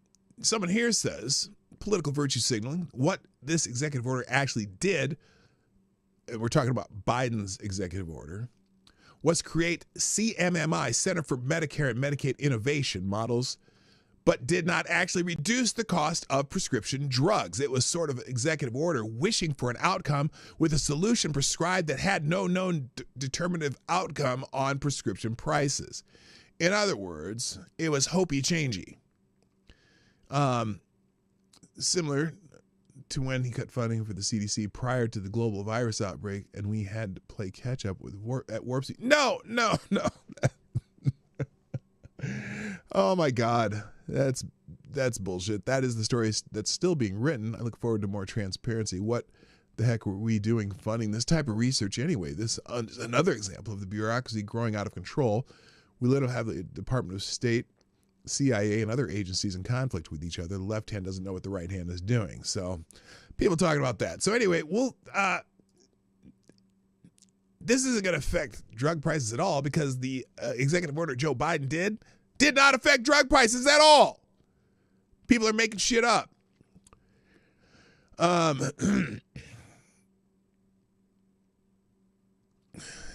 someone here says political virtue signaling. What this executive order actually did, and we're talking about Biden's executive order, was create CMMI, Center for Medicare and Medicaid Innovation models, but did not actually reduce the cost of prescription drugs. It was sort of an executive order wishing for an outcome with a solution prescribed that had no known determinative outcome on prescription prices. In other words, it was hopey-changey. similar to when he cut funding for the CDC prior to the global virus outbreak, and we had to play catch up with at Warp Speed. No. Oh my God, that's bullshit. That is the story that's still being written. I look forward to more transparency. What the heck were we doing funding this type of research anyway? This is another example of the bureaucracy growing out of control. We literally have the Department of State, CIA, and other agencies in conflict with each other. The left hand doesn't know what the right hand is doing. So people talking about that. So anyway, this isn't going to affect drug prices at all because the executive order Joe Biden did not affect drug prices at all. People are making shit up.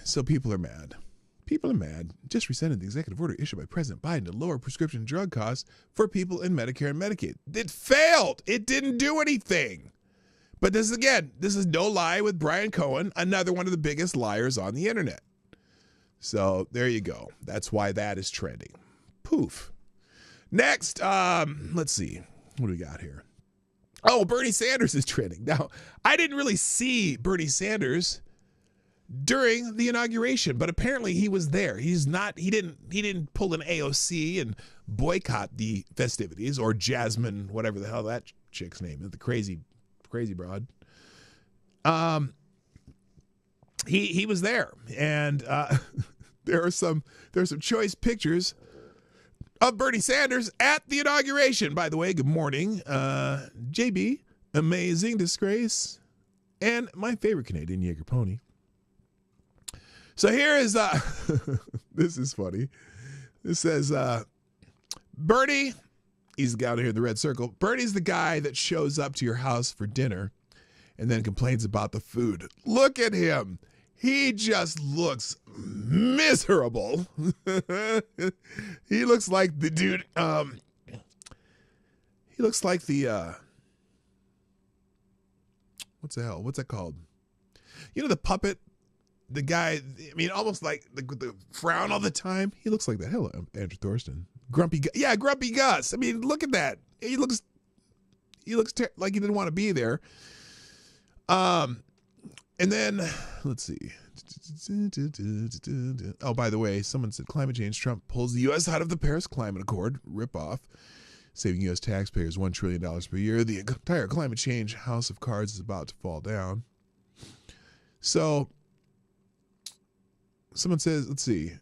So people are mad. People are mad. Just rescinded the executive order issued by President Biden to lower prescription drug costs for people in Medicare and Medicaid. It failed. It didn't do anything. But this is no lie with Brian Cohen, another one of the biggest liars on the internet. So there you go. That's why that is trending. Poof. Next, let's see. What do we got here? Oh, Bernie Sanders is trending. Now, I didn't really see Bernie Sanders during the inauguration, but apparently he was there. He didn't pull an AOC and boycott the festivities, or Jasmine, whatever the hell that chick's name is, the crazy broad. He was there, and there are some choice pictures of Bernie Sanders at the inauguration. By the way, good morning, JB, amazing disgrace, and my favorite Canadian Jaeger pony. So here is, this is funny. This says, Bernie, he's the guy down here in the red circle. Bernie's the guy that shows up to your house for dinner and then complains about the food. Look at him. He just looks miserable. He looks like the dude, he looks like the, what's that called? You know, the puppet? The guy, I mean, almost like the frown all the time. He looks like that. Hello, Andrew Thorsten. Grumpy Gus. I mean, look at that. He looks like he didn't want to be there. And then, let's see. Oh, by the way, someone said climate change. Trump pulls the U.S. out of the Paris Climate Accord. Rip off. Saving U.S. taxpayers $1 trillion per year. The entire climate change house of cards is about to fall down. So, someone says, let's see.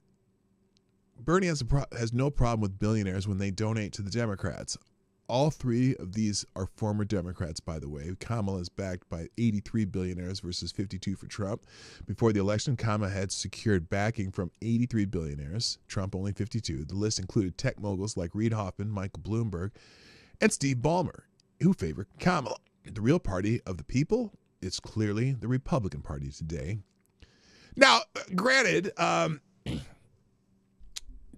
Bernie has no problem with billionaires when they donate to the Democrats. All three of these are former Democrats, by the way. Kamala is backed by 83 billionaires versus 52 for Trump. Before the election, Kamala had secured backing from 83 billionaires, Trump only 52. The list included tech moguls like Reid Hoffman, Michael Bloomberg, and Steve Ballmer, who favored Kamala. The real party of the people is clearly the Republican Party today. Now, granted,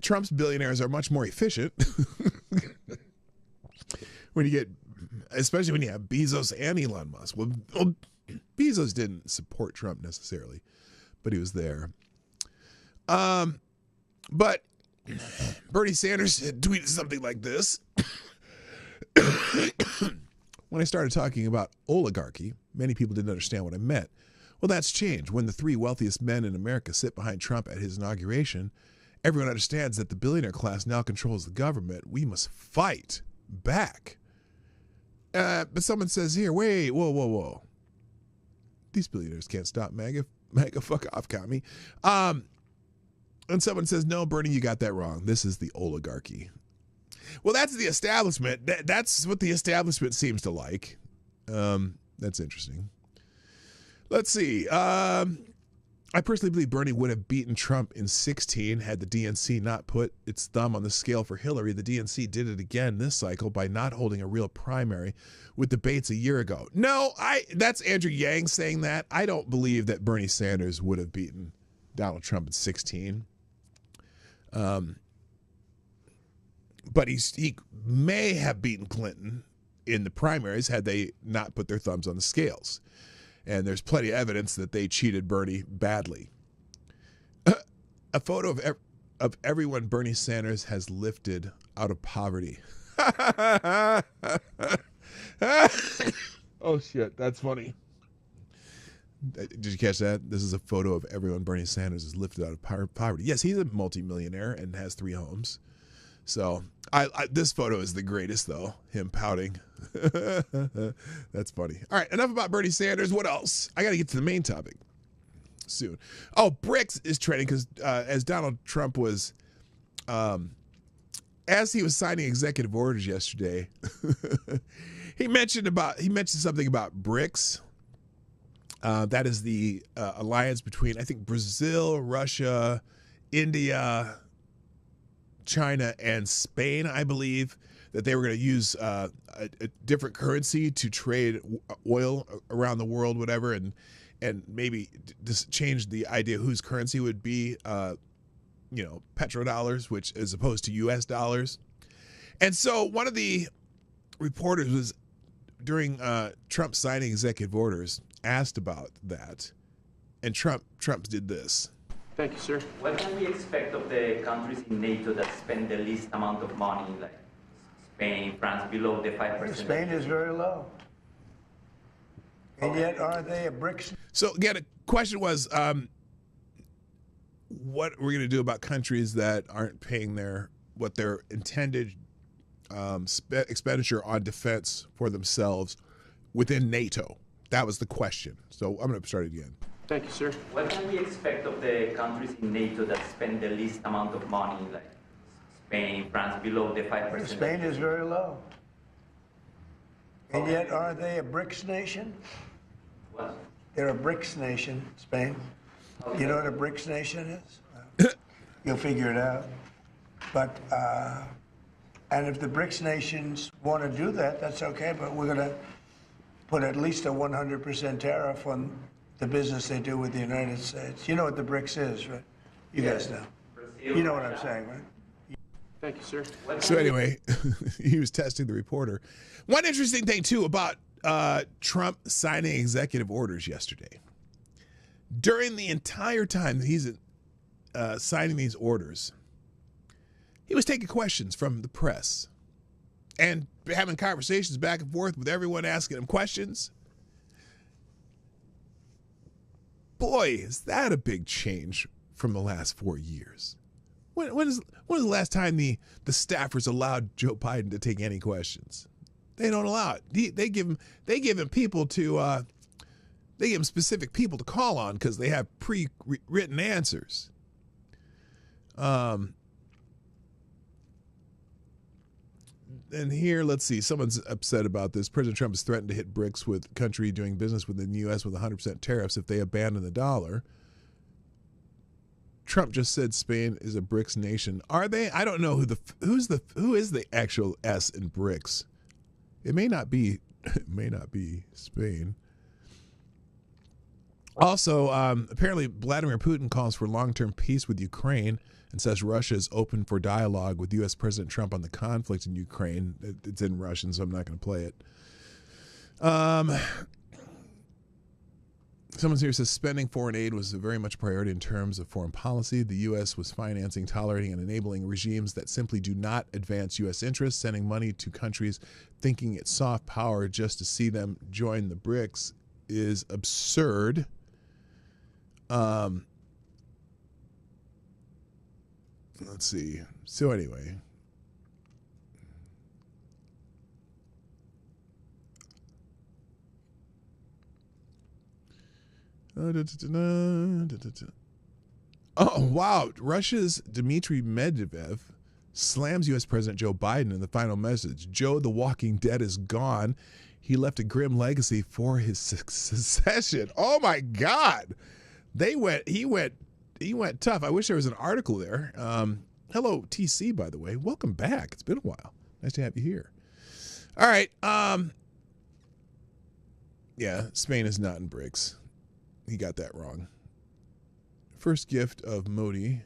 Trump's billionaires are much more efficient especially when you have Bezos and Elon Musk. Well, Bezos didn't support Trump necessarily, but he was there. But Bernie Sanders had tweeted something like this. When I started talking about oligarchy, many people didn't understand what I meant. Well, that's changed. When the three wealthiest men in America sit behind Trump at his inauguration, everyone understands that the billionaire class now controls the government. We must fight back. But someone says here, wait, whoa. These billionaires can't stop MAGA, fuck off, commie. And someone says, no, Bernie, you got that wrong. This is the oligarchy. Well, that's the establishment. That's what the establishment seems to like. That's interesting. Let's see. I personally believe Bernie would have beaten Trump in 2016 had the DNC not put its thumb on the scale for Hillary. The DNC did it again this cycle by not holding a real primary with debates a year ago. No, that's Andrew Yang saying that. I don't believe that Bernie Sanders would have beaten Donald Trump in 2016. But he may have beaten Clinton in the primaries had they not put their thumbs on the scales. And there's plenty of evidence that they cheated Bernie badly. A photo of everyone Bernie Sanders has lifted out of poverty. Oh shit, that's funny. Did you catch that? This is a photo of everyone Bernie Sanders is lifted out of poverty. Yes, he's a multimillionaire and has 3 homes. So this photo is the greatest, though. Him pouting. That's funny. All right, enough about Bernie Sanders. What else? I got to get to the main topic soon. Oh, BRICS is trending because as Donald Trump was, as he was signing executive orders yesterday, he mentioned something about BRICS. That is the alliance between, I think, Brazil, Russia, India, China, and Spain, I believe, that they were going to use a different currency to trade oil around the world, whatever, and maybe just change the idea whose currency would be, petrodollars, which as opposed to U.S. dollars. And so one of the reporters was, during Trump signing executive orders, asked about that, and Trump did this. Thank you, sir. What can we expect of the countries in NATO that spend the least amount of money, like Spain, France, below the 5%? Spain is very low. And yet, are they a BRICS? So again, the question was, what are we going to do about countries that aren't paying what their intended expenditure on defense for themselves within NATO? That was the question. So I'm going to start it again. Thank you, sir. What can we expect of the countries in NATO that spend the least amount of money, like Spain, France, below the 5%? Spain is very low. And yet, are they a BRICS nation? What? They're a BRICS nation, Spain. You know what a BRICS nation is? You'll figure it out. But, and if the BRICS nations want to do that, that's okay, but we're going to put at least a 100% tariff on the business they do with the United States. You know what the BRICS is, right? You guys know. You know what I'm saying, right? Thank you, sir. So anyway, he was testing the reporter. One interesting thing, too, about Trump signing executive orders yesterday. During the entire time that he's signing these orders, he was taking questions from the press and having conversations back and forth with everyone asking him questions. Boy, is that a big change from the last 4 years. When was the last time the staffers allowed Joe Biden to take any questions? They don't allow it. They give him people to they give him specific people to call on because they have pre-written answers. And here, let's see, someone's upset about this. President Trump has threatened to hit BRICS with country doing business within the U.S. with 100% tariffs if they abandon the dollar. Trump just said Spain is a BRICS nation. Are they? I don't know who is the actual S in BRICS. It may not be Spain. Also, apparently Vladimir Putin calls for long-term peace with Ukraine and says Russia is open for dialogue with U.S. President Trump on the conflict in Ukraine. It's in Russian, so I'm not going to play it. Someone here says spending foreign aid was very much a priority in terms of foreign policy. The U.S. was financing, tolerating, and enabling regimes that simply do not advance U.S. interests, sending money to countries thinking it's soft power just to see them join the BRICS is absurd. Let's see. So anyway. Oh, wow. Russia's Dmitry Medvedev slams U.S. President Joe Biden in the final message. Joe the Walking Dead is gone. He left a grim legacy for his succession. Oh, my God. He went tough. I wish there was an article there. Hello, TC, by the way. Welcome back. It's been a while. Nice to have you here. All right. Yeah, Spain is not in BRICS. He got that wrong. First gift of Modi,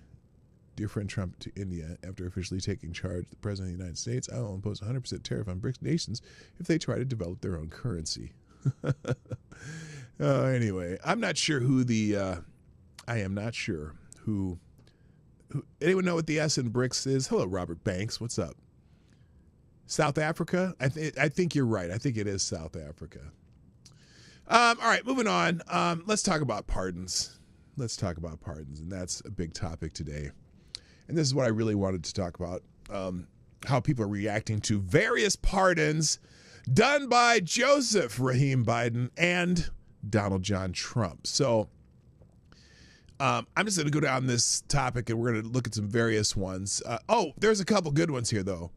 dear friend Trump, to India after officially taking charge. The President of the United States, I will impose 100% tariff on BRICS nations if they try to develop their own currency. Anyway, I'm not sure who I am not sure who. Anyone know what the S in BRICS is? Hello, Robert Banks. What's up? South Africa? I think you're right. I think it is South Africa. All right, moving on. Let's talk about pardons. And that's a big topic today. And this is what I really wanted to talk about, how people are reacting to various pardons done by Joseph Rahim Biden and Donald John Trump. So I'm just going to go down this topic, and we're going to look at some various ones. There's a couple good ones here, though.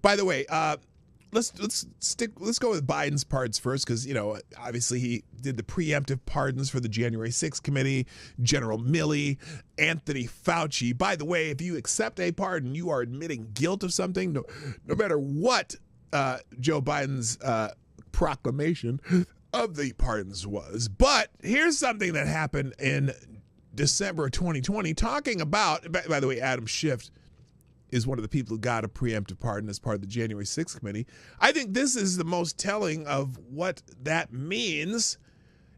By the way, let's go with Biden's pardons first, because, obviously he did the preemptive pardons for the January 6th committee, General Milley, Anthony Fauci. By the way, if you accept a pardon, you are admitting guilt of something, no matter what Joe Biden's proclamation of the pardons was. But here's something that happened in December of 2020, talking about, by the way, Adam Schiff is one of the people who got a preemptive pardon as part of the January 6th committee. I think this is the most telling of what that means.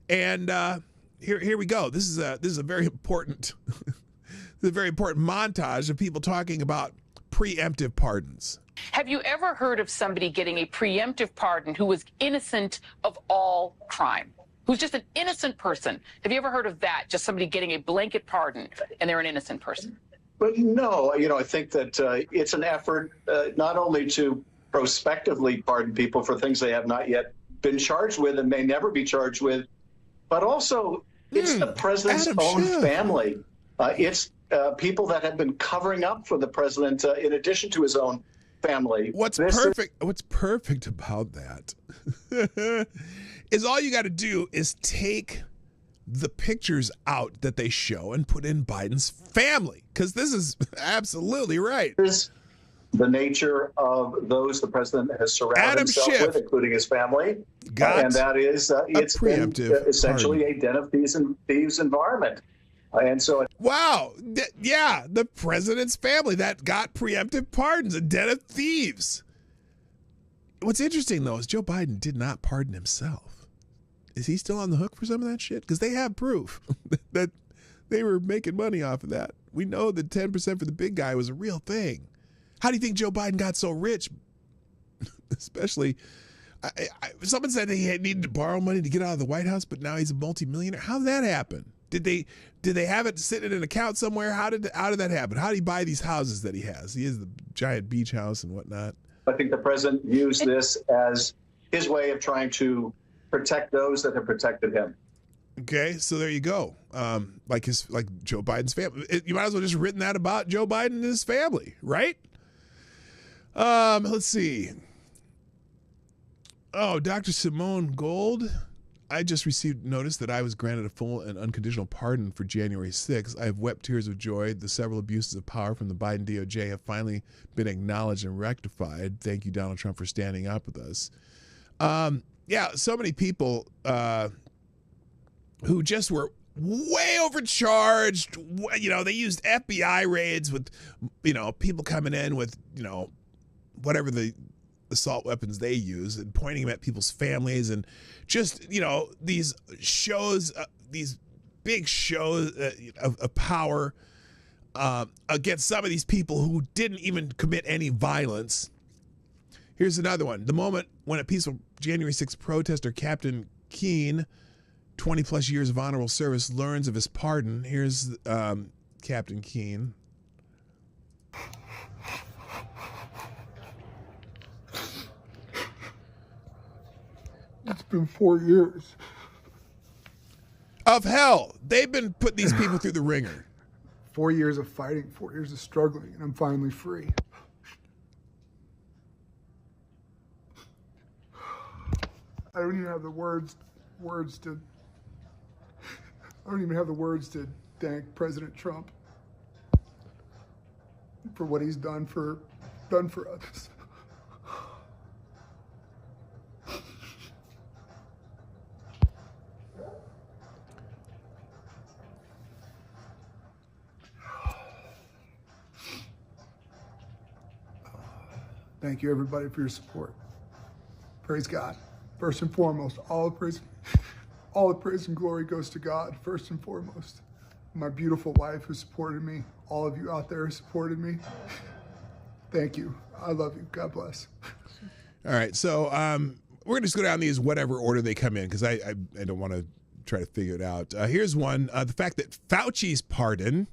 And here we go. This is a very important montage of people talking about preemptive pardons. Have you ever heard of somebody getting a preemptive pardon who was innocent of all crime? Who's just an innocent person? Have you ever heard of that? Just somebody getting a blanket pardon and they're an innocent person? But no, I think that it's an effort not only to prospectively pardon people for things they have not yet been charged with and may never be charged with, but also it's the president's own family. It's people that have been covering up for the president in addition to his own family. What's perfect about that is all you got to do is take the pictures out that they show and put in Biden's family, because this is absolutely right. The nature of those the president has surrounded himself with, including his family, and that is it's been essentially a den of thieves environment. And so, the president's family that got preemptive pardons, a den of thieves. What's interesting, though, is Joe Biden did not pardon himself. Is he still on the hook for some of that shit? Because they have proof that they were making money off of that. We know that 10% for the big guy was a real thing. How do you think Joe Biden got so rich? Especially, someone said he needed to borrow money to get out of the White House, but now he's a multimillionaire. How did that happen? Did they have it sitting in an account somewhere? How did that happen? How did he buy these houses that he has? He has the giant beach house and whatnot. I think the president used this as his way of trying to protect those that have protected him. Okay, so there you go. Like Joe Biden's family. You might as well just written that about Joe Biden and his family, right? Let's see. Oh, Dr. Simone Gold. I just received notice that I was granted a full and unconditional pardon for January 6th. I have wept tears of joy. The several abuses of power from the Biden DOJ have finally been acknowledged and rectified. Thank you, Donald Trump, for standing up with us. So many people who just were way overcharged. They used FBI raids with, people coming in with, whatever the assault weapons they use and pointing them at people's families and just, these shows, these big shows of power against some of these people who didn't even commit any violence. Here's another one. The moment when a peaceful January 6th protester, Captain Keene, 20 plus years of honorable service, learns of his pardon. Here's Captain Keene. It's been 4 years of hell. They've been putting these people through the ringer. 4 years of fighting, 4 years of struggling, and I'm finally free. I don't even have the words to thank President Trump for what he's done for us. Thank you, everybody, for your support. Praise God. First and foremost, all the praise and glory goes to God, first and foremost. My beautiful wife who supported me, all of you out there who supported me. Thank you. I love you. God bless. All right, so we're going to just go down these whatever order they come in because I don't want to try to figure it out. Here's one. The fact that Fauci's pardon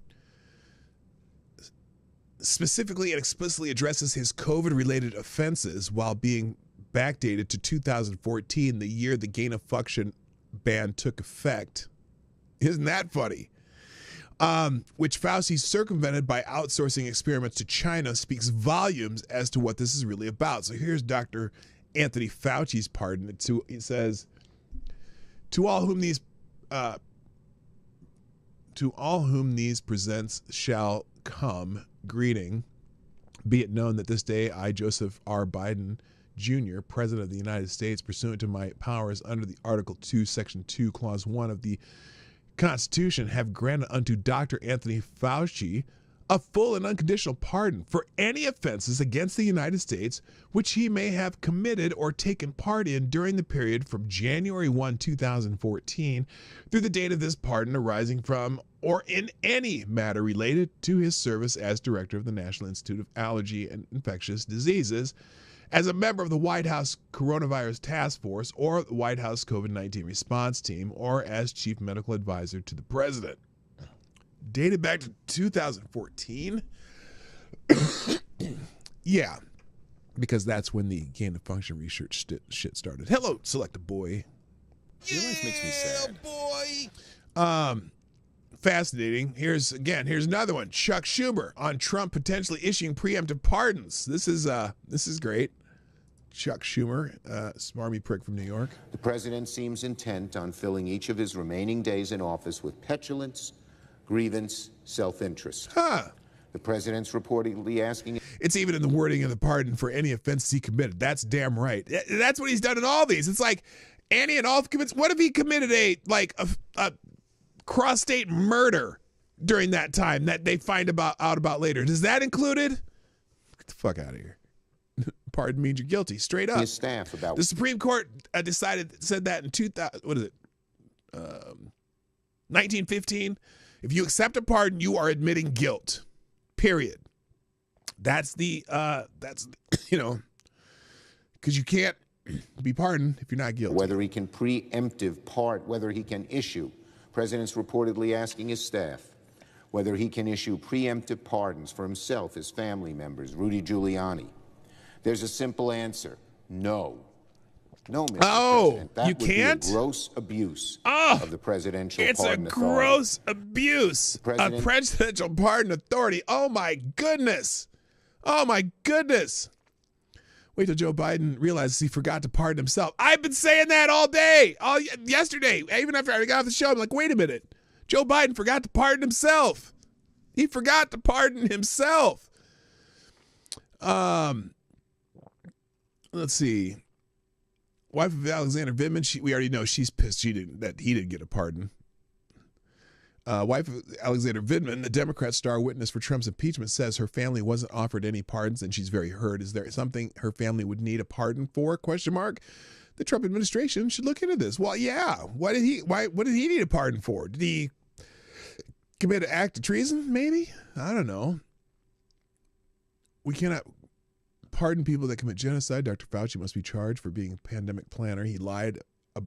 specifically and explicitly addresses his COVID-related offenses while being backdated to 2014, the year the gain-of-function ban took effect. Isn't that funny? Which Fauci circumvented by outsourcing experiments to China speaks volumes as to what this is really about. So here's Dr. Anthony Fauci's pardon. He says, to all whom these presents shall come, greeting. Be it known that this day I, Joseph R. Biden, Jr., President of the United States, pursuant to my powers under the Article 2, Section 2, Clause 1 of the Constitution, have granted unto Dr. Anthony Fauci a full and unconditional pardon for any offenses against the United States which he may have committed or taken part in during the period from January 1, 2014 through the date of this pardon arising from or in any matter related to his service as director of the National Institute of Allergy and Infectious Diseases, as a member of the White House Coronavirus Task Force or the White House COVID-19 Response Team, or as Chief Medical Advisor to the President. Dated back to 2014? Yeah, because that's when the gain-of-function research shit started. Hello, Select Boy. Your life makes me sad. Boy! Fascinating. Here's another one. Chuck Schumer on Trump potentially issuing preemptive pardons. This is great. Chuck Schumer, smarmy prick from New York. The president seems intent on filling each of his remaining days in office with petulance, grievance, self-interest. The president's reportedly asking... It's even in the wording of the pardon for any offenses he committed. That's damn right. That's what he's done in all these. It's like any and all commits. What if he committed a cross-state murder during that time that they find out about later? Is that included? Get the fuck out of here. Pardon means you're guilty, straight up. His staff about... The Supreme Court said that in 1915. If you accept a pardon, you are admitting guilt. Period. That's because you can't be pardoned if you're not guilty. Whether he can whether he can issue. President's reportedly asking his staff whether he can issue preemptive pardons for himself, his family members, Rudy Giuliani. There's a simple answer: no. No, Mr. President. That would be a gross abuse of the presidential pardon authority. It's a gross abuse of presidential pardon authority. Oh, my goodness. Oh, my goodness. Wait till Joe Biden realizes he forgot to pardon himself. I've been saying that all day, yesterday. Even after I got off the show, I'm like, wait a minute. Joe Biden forgot to pardon himself. He forgot to pardon himself. Let's see. Wife of Alexander Vindman, we already know she's pissed that he didn't get a pardon. Wife of Alexander Vindman, the Democrat star witness for Trump's impeachment, says her family wasn't offered any pardons and she's very hurt. Is there something her family would need a pardon for? ? The Trump administration should look into this. Well, yeah. What did he need a pardon for? Did he commit an act of treason? Maybe? I don't know. We cannot pardon people that commit genocide. Dr. Fauci must be charged for being a pandemic planner. He lied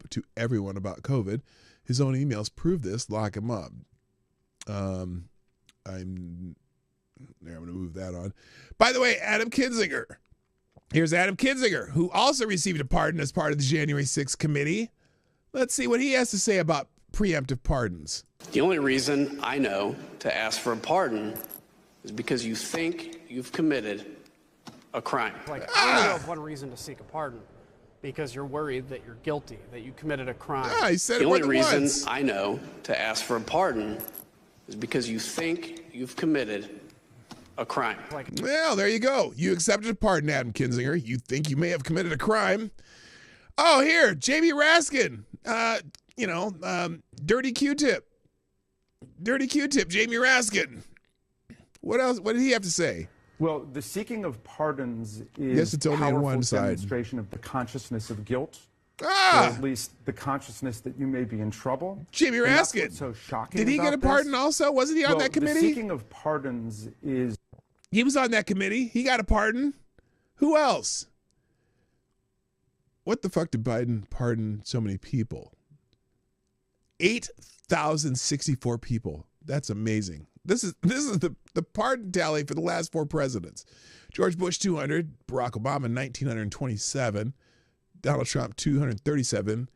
to everyone about COVID. His own emails prove this. Lock him up. I'm going to move that on. By the way, Adam Kinzinger. Here's Adam Kinzinger, who also received a pardon as part of the January 6th committee. Let's see what he has to say about preemptive pardons. The only reason I know to ask for a pardon is because you think you've committed a crime. I only know of one reason to seek a pardon, because you're worried that you're guilty, that you committed a crime. He said the only reason I know to ask for a pardon is because you think you've committed a crime. Well, there you go. You accepted a pardon, Adam Kinzinger. You think you may have committed a crime. Oh, here, Jamie Raskin. Dirty Q-tip. Dirty Q-tip, Jamie Raskin. What else? What did he have to say? Well, the seeking of pardons is it's only on one side. Demonstration of the consciousness of guilt, or Ah! at least the consciousness that you may be in trouble. Jamie And that's Raskin. what's so shocking Did he get about a pardon this. also? Wasn't he on Well, that committee? The seeking of pardons is He was on that committee. He got a pardon. Who else? What the fuck did Biden pardon so many people? 8,064 people. That's amazing. This is the pardon tally for the last 4 presidents. George Bush 200, Barack Obama 1,927, Donald Trump 237,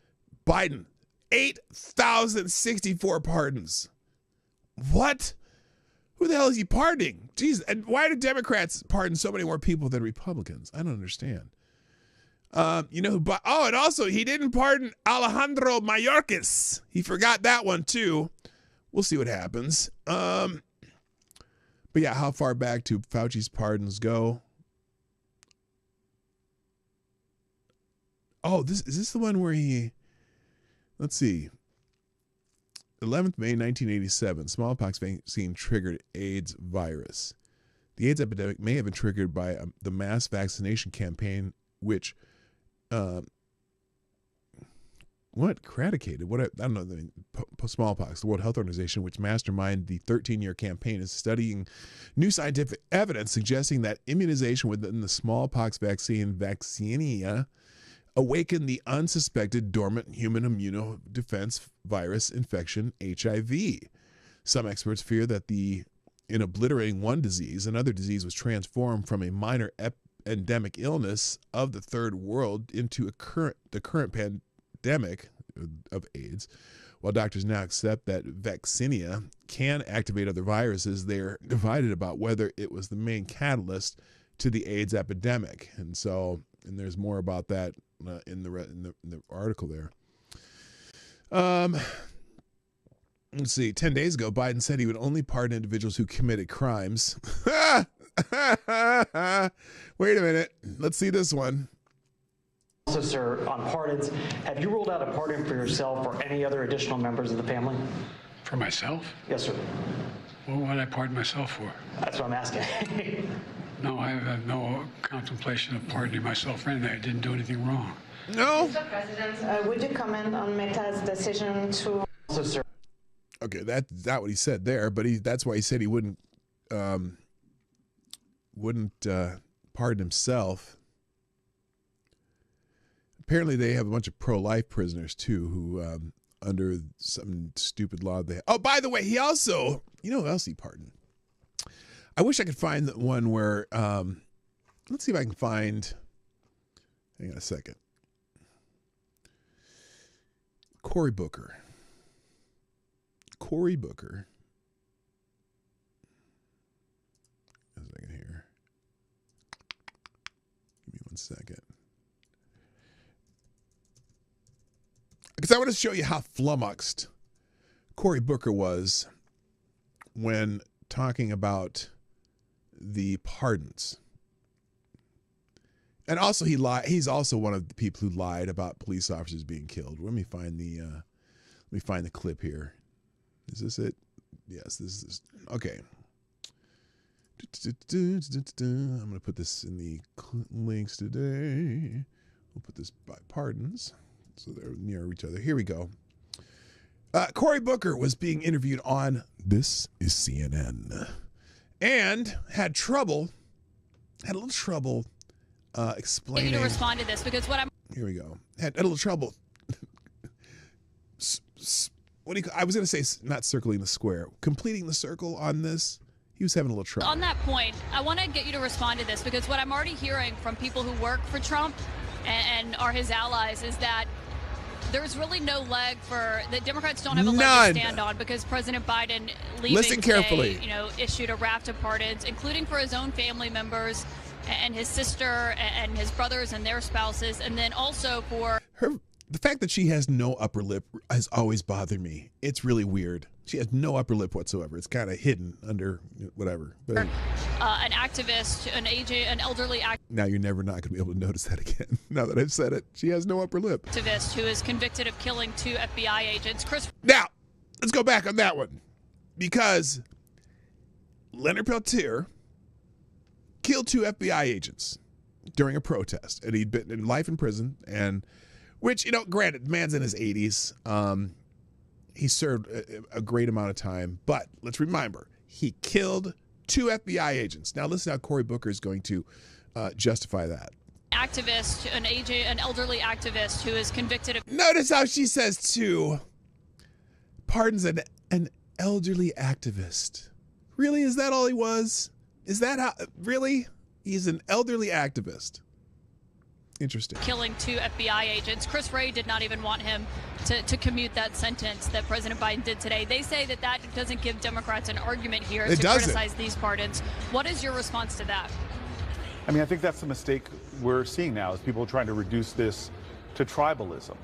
Biden 8,064 pardons. What? Who the hell is he pardoning? Jeez, and why do Democrats pardon so many more people than Republicans? I don't understand. You know who? And also he didn't pardon Alejandro Mayorkas. He forgot that one too. We'll see what happens. But yeah, how far back do Fauci's pardons go? Oh, is this the one where he? Let's see. 11th May 1987, smallpox vaccine triggered AIDS virus. The AIDS epidemic may have been triggered by the mass vaccination campaign, which, eradicated? I don't know. Smallpox. The World Health Organization, which masterminded the 13-year campaign, is studying new scientific evidence suggesting that immunization within the smallpox vaccine, vaccinia, awakened the unsuspected dormant human immunodefense virus infection, HIV. Some experts fear that in obliterating one disease, another disease was transformed from a minor endemic illness of the third world into the current pandemic of AIDS. While doctors now accept that vaccinia can activate other viruses, they're divided about whether it was the main catalyst to the AIDS epidemic. And there's more about that in the article there. Let's see. 10 days ago, Biden said he would only pardon individuals who committed crimes. Wait a minute. Let's see this one. Also, sir, on pardons, have you ruled out a pardon for yourself or any other additional members of the family? For myself? Yes, sir. What would I pardon myself for? That's what I'm asking. No, I have no contemplation of pardoning myself for anything. I didn't do anything wrong. No. Mr. President, would you comment on Meta's decision to... Also, sir. Okay, that's not what he said there, but that's why he said he wouldn't pardon himself. Apparently, they have a bunch of pro-life prisoners too, who under some stupid law oh, by the way, he also, you know who else he pardoned? I wish I could find the one where, let's see if I can find, hang on a second. Cory Booker. A second here. Give me 1 second. Because I want to show you how flummoxed Cory Booker was when talking about the pardons. And also he lied. He's also one of the people who lied about police officers being killed. Let me find the clip here. Is this it? Yes, this is okay. I'm going to put this in the links today. We'll put this by pardons so they're near each other. Here we go. Cory Booker was being interviewed on This is CNN and had a little trouble explaining. I need to respond to this because what I'm. Here we go. Had a little trouble. I was going to say not circling the square, completing the circle on this. He was having a little trouble. On that point, I want to get you to respond to this because what I'm already hearing from people who work for Trump and are his allies is that there's really no leg for the Democrats don't have a leg to stand on because President Biden leaving today, issued a raft of pardons, including for his own family members and his sister and his brothers and their spouses, and then also for the fact that she has no upper lip has always bothered me. It's really weird. She has no upper lip whatsoever. It's kind of hidden under whatever. But an activist, an elderly activist. Now you're never not going to be able to notice that again. Now that I've said it, she has no upper lip. Activist who is convicted of killing 2 FBI agents. Now, let's go back on that one. Because Leonard Peltier killed 2 FBI agents during a protest. And he'd been in life in prison. And which, granted, the man's in his 80s. He served a great amount of time. But let's remember, he killed 2 FBI agents. Now listen how Cory Booker is going to justify that. Activist, an elderly activist who is convicted of. Notice how she says 2 pardons an elderly activist. Really? Is that all he was? Is that how? Really? He's an elderly activist. Interesting. Killing 2 FBI agents. Chris Wray did not even want him to commute that sentence that President Biden did today. They say that doesn't give Democrats an argument here to criticize these pardons. What is your response to that? I mean, I think that's the mistake we're seeing now, is people trying to reduce this to tribalism.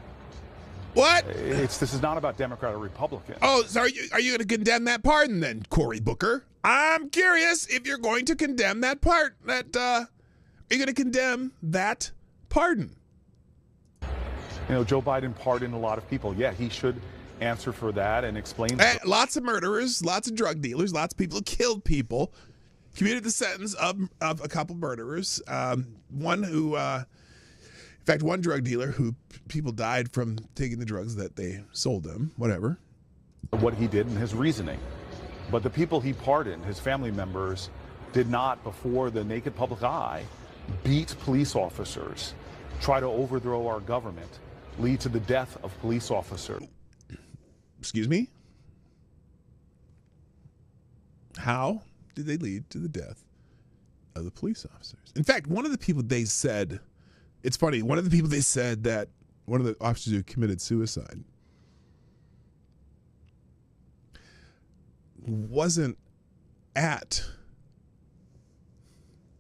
What? This is not about Democrat or Republican. Oh, so are you going to condemn that pardon then, Cory Booker? I'm curious if you're going to condemn that part. Are you going to condemn that pardon? You know, Joe Biden pardoned a lot of people. Yeah, he should answer for that and explain. Lots of murderers, lots of drug dealers, lots of people who killed people. Commuted the sentence of a couple murderers. One who, in fact, one drug dealer who people died from taking the drugs that they sold them, whatever. What he did and his reasoning. But the people he pardoned, his family members, did not, before the naked public eye, beat police officers, try to overthrow our government, lead to the death of police officers. Excuse me? How did they lead to the death of the police officers? In fact, one of the people they said, it's funny, one of the people they said that one of the officers who committed suicide wasn't at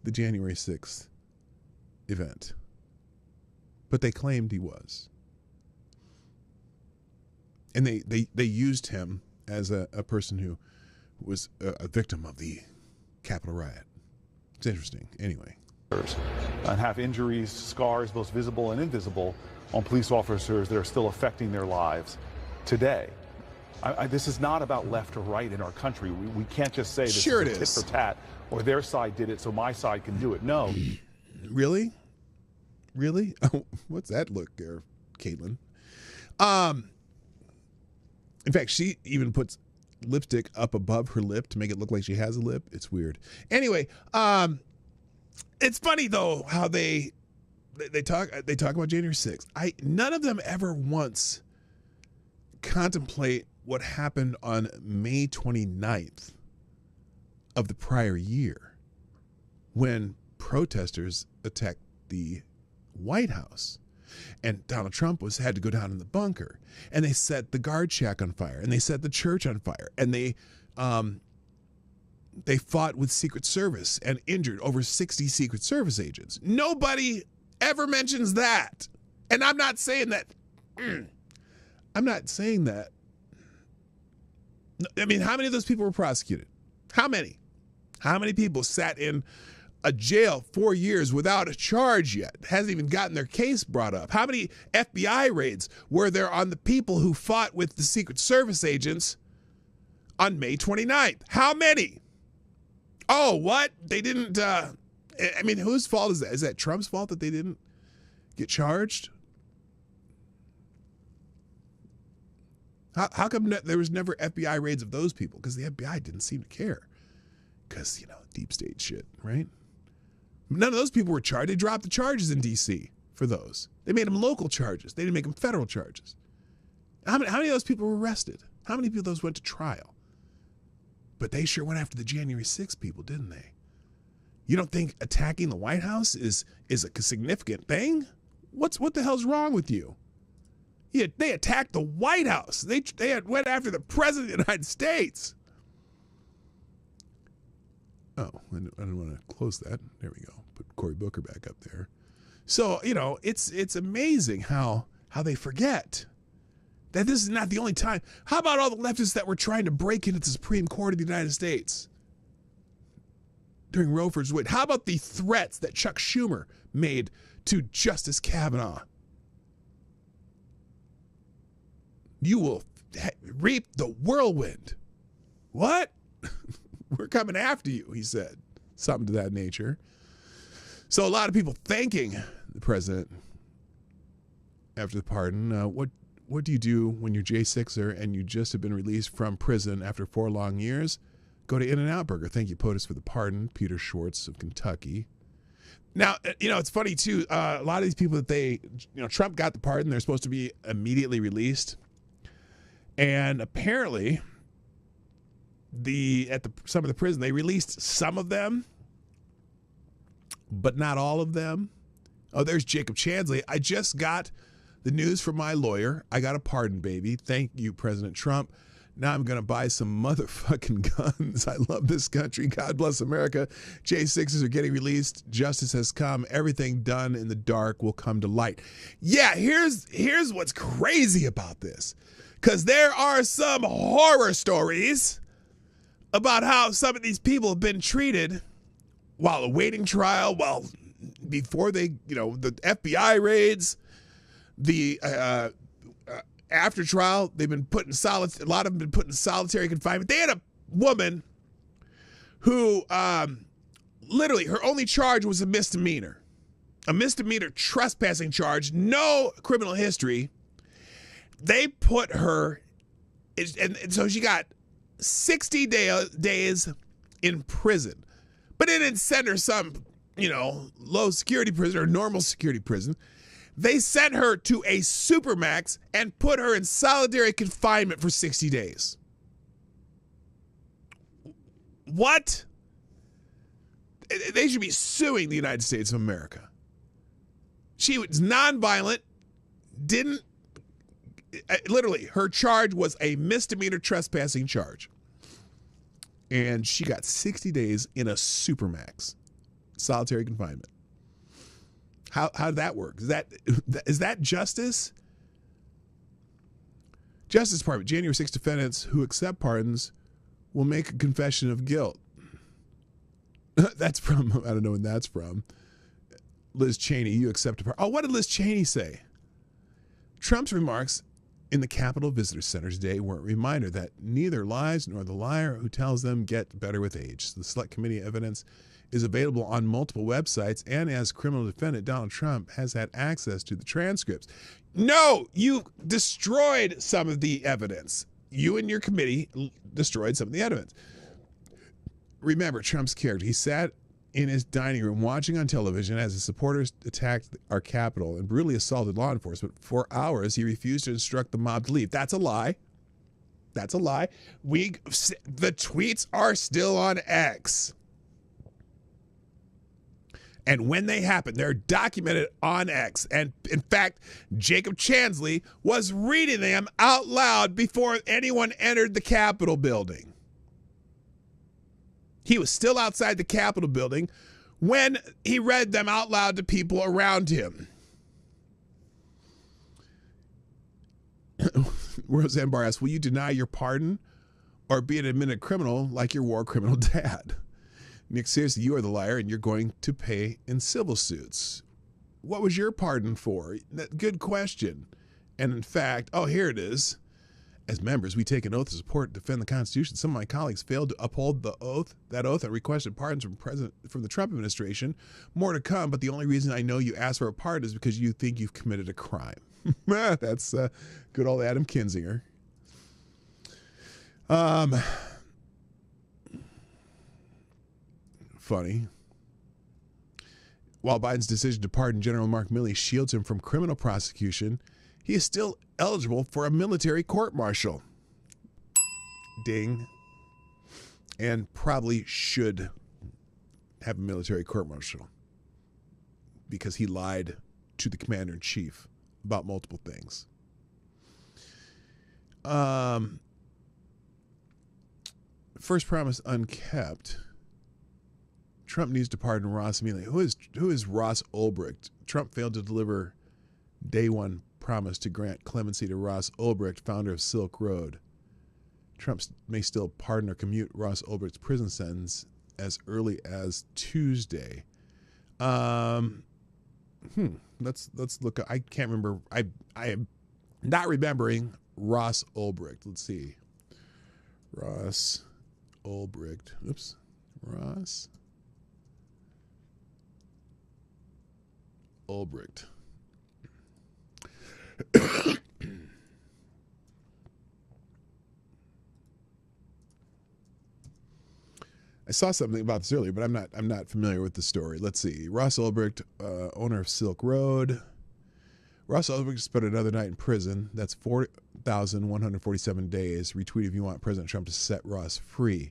the January 6th event, but they claimed he was. And they used him as a person who was a victim of the Capitol riot. It's interesting. Anyway. And have injuries, scars, both visible and invisible, on police officers that are still affecting their lives today. This is not about left or right in our country. We can't just say this is tit for tat, or their side did it so my side can do it. No. Really? Really? Oh, what's that look there, Caitlin? In fact, she even puts lipstick up above her lip to make it look like she has a lip. It's weird. Anyway, it's funny though how they talk about January 6th. None of them ever once contemplate what happened on May 29th of the prior year when protesters attacked the White House. And Donald Trump had to go down in the bunker, and they set the guard shack on fire, and they set the church on fire, and they fought with Secret Service and injured over 60 Secret Service agents. Nobody ever mentions that. And I'm not saying that. I'm not saying that. I mean, how many of those people were prosecuted? How many? How many people sat in a jail 4 years without a charge yet? Hasn't even gotten their case brought up. How many FBI raids were there on the people who fought with the Secret Service agents on May 29th? How many? Oh, what? They didn't, I mean, whose fault is that? Is that Trump's fault that they didn't get charged? How come there was never FBI raids of those people? Because the FBI didn't seem to care. Because, you know, deep state shit, right? None of those people were charged. They dropped the charges in D.C. for those. They made them local charges. They didn't make them federal charges. How many of those people were arrested? How many people of those went to trial? But they sure went after the January 6th people, didn't they? You don't think attacking the White House is a significant thing? What the hell's wrong with you? Yeah, they attacked the White House. They went after the President of the United States. Oh, I didn't want to close that. There we go. Put Cory Booker back up there. So, you know, it's amazing how they forget that this is not the only time. How about all the leftists that were trying to break into the Supreme Court of the United States during Roe v. Wade? How about the threats that Chuck Schumer made to Justice Kavanaugh? You will reap the whirlwind. What? We're coming after you, he said. Something to that nature. So a lot of people thanking the president after the pardon. What do you do when you're J6er and you just have been released from prison after 4 long years? Go to In-N-Out Burger. Thank you, POTUS, for the pardon. Peter Schwartz of Kentucky. Now, it's funny, too. A lot of these people that Trump got the pardon. They're supposed to be immediately released. And apparently, some of the prison, they released some of them, but not all of them. Oh, there's Jacob Chansley. I just got the news from my lawyer. I got a pardon, baby. Thank you, President Trump. Now I'm going to buy some motherfucking guns. I love this country. God bless America. J6s are getting released. Justice has come. Everything done in the dark will come to light. Yeah, here's what's crazy about this. Because there are some horror stories about how some of these people have been treated while awaiting trial, before the FBI raids, the after trial, they've been put in a lot of them been put in solitary confinement. They had a woman who literally her only charge was a misdemeanor trespassing charge, no criminal history. They put her, and so she got 60 days in prison, but they didn't send her some, low security prison or normal security prison. They sent her to a supermax and put her in solitary confinement for 60 days. What? They should be suing the United States of America. She was nonviolent, literally, her charge was a misdemeanor trespassing charge. And she got 60 days in a supermax, solitary confinement. How did that work? Is that justice? Justice Department, January 6 defendants who accept pardons will make a confession of guilt. That's from, I don't know when that's from. Liz Cheney, you accept a pardon. Oh, what did Liz Cheney say? Trump's remarks in the Capitol Visitor Center today were a reminder that neither lies nor the liar who tells them get better with age. The Select Committee evidence is available on multiple websites, and as criminal defendant, Donald Trump has had access to the transcripts. No, you destroyed some of the evidence. You and your committee destroyed some of the evidence. Remember Trump's character. He sat in his dining room watching on television as his supporters attacked our Capitol and brutally assaulted law enforcement. For hours, he refused to instruct the mob to leave. That's a lie. That's a lie. The tweets are still on X. And when they happen, they're documented on X. And in fact, Jacob Chansley was reading them out loud before anyone entered the Capitol building. He was still outside the Capitol building when he read them out loud to people around him. Roseanne Barr asks, will you deny your pardon or be an admitted criminal like your war criminal dad? Nick, seriously, you are the liar and you're going to pay in civil suits. What was your pardon for? Good question. And in fact, here it is. As members, we take an oath to support and defend the Constitution. Some of my colleagues failed to uphold that oath and requested pardons from the Trump administration. More to come, but the only reason I know you asked for a pardon is because you think you've committed a crime. That's good old Adam Kinzinger. Funny. While Biden's decision to pardon General Mark Milley shields him from criminal prosecution, he is still eligible for a military court-martial. Ding. And probably should have a military court-martial because he lied to the commander-in-chief about multiple things. First promise unkept. Trump needs to pardon Ross Mealy. Who is Ross Ulbricht? Trump failed to deliver day one promise to grant clemency to Ross Ulbricht, founder of Silk Road. Trump may still pardon or commute Ross Ulbricht's prison sentence as early as Tuesday. Let's look. I can't remember. I am not remembering Ross Ulbricht. Let's see. Ross Ulbricht. Oops. Ross Ulbricht. I saw something about this earlier, but I'm not familiar with the story. Let's see. Ross Ulbricht, owner of Silk Road. Ross Ulbricht spent another night in prison. That's 4,147 days. Retweet if you want President Trump to set Ross free.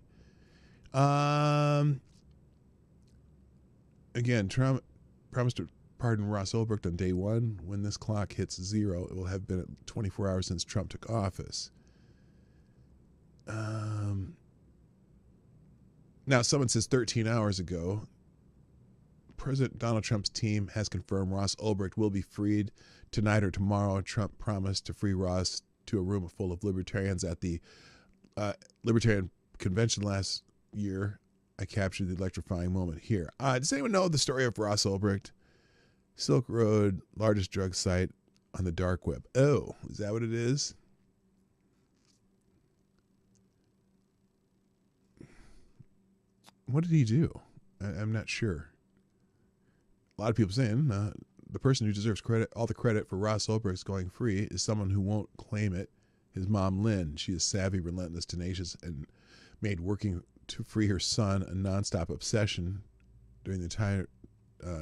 Again, Trump promised to pardon Ross Ulbricht on day one. When this clock hits 0, it will have been 24 hours since Trump took office. Now, someone says 13 hours ago, President Donald Trump's team has confirmed Ross Ulbricht will be freed tonight or tomorrow. Trump promised to free Ross to a room full of libertarians at the Libertarian Convention last year. I captured the electrifying moment here. Does anyone know the story of Ross Ulbricht? Silk Road, largest drug site on the dark web. Oh, is that what it is? What did he do? I'm not sure. A lot of people saying the person who deserves all the credit for Ross Ulbricht's going free is someone who won't claim it. His mom, Lynn. She is savvy, relentless, tenacious, and made working to free her son a nonstop obsession during the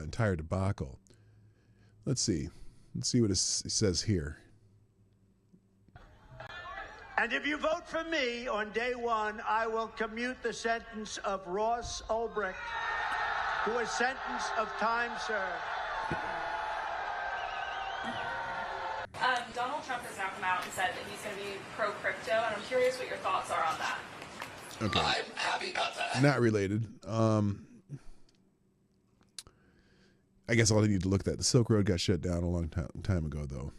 entire debacle. Let's see. Let's see what it says here. And if you vote for me on day one, I will commute the sentence of Ross Ulbricht to a sentence of time served. Donald Trump has now come out and said that he's going to be pro-crypto, and I'm curious what your thoughts are on that. Okay. I'm happy about that. Not related. I guess I'll need to look at that. The Silk Road got shut down a long time ago, though.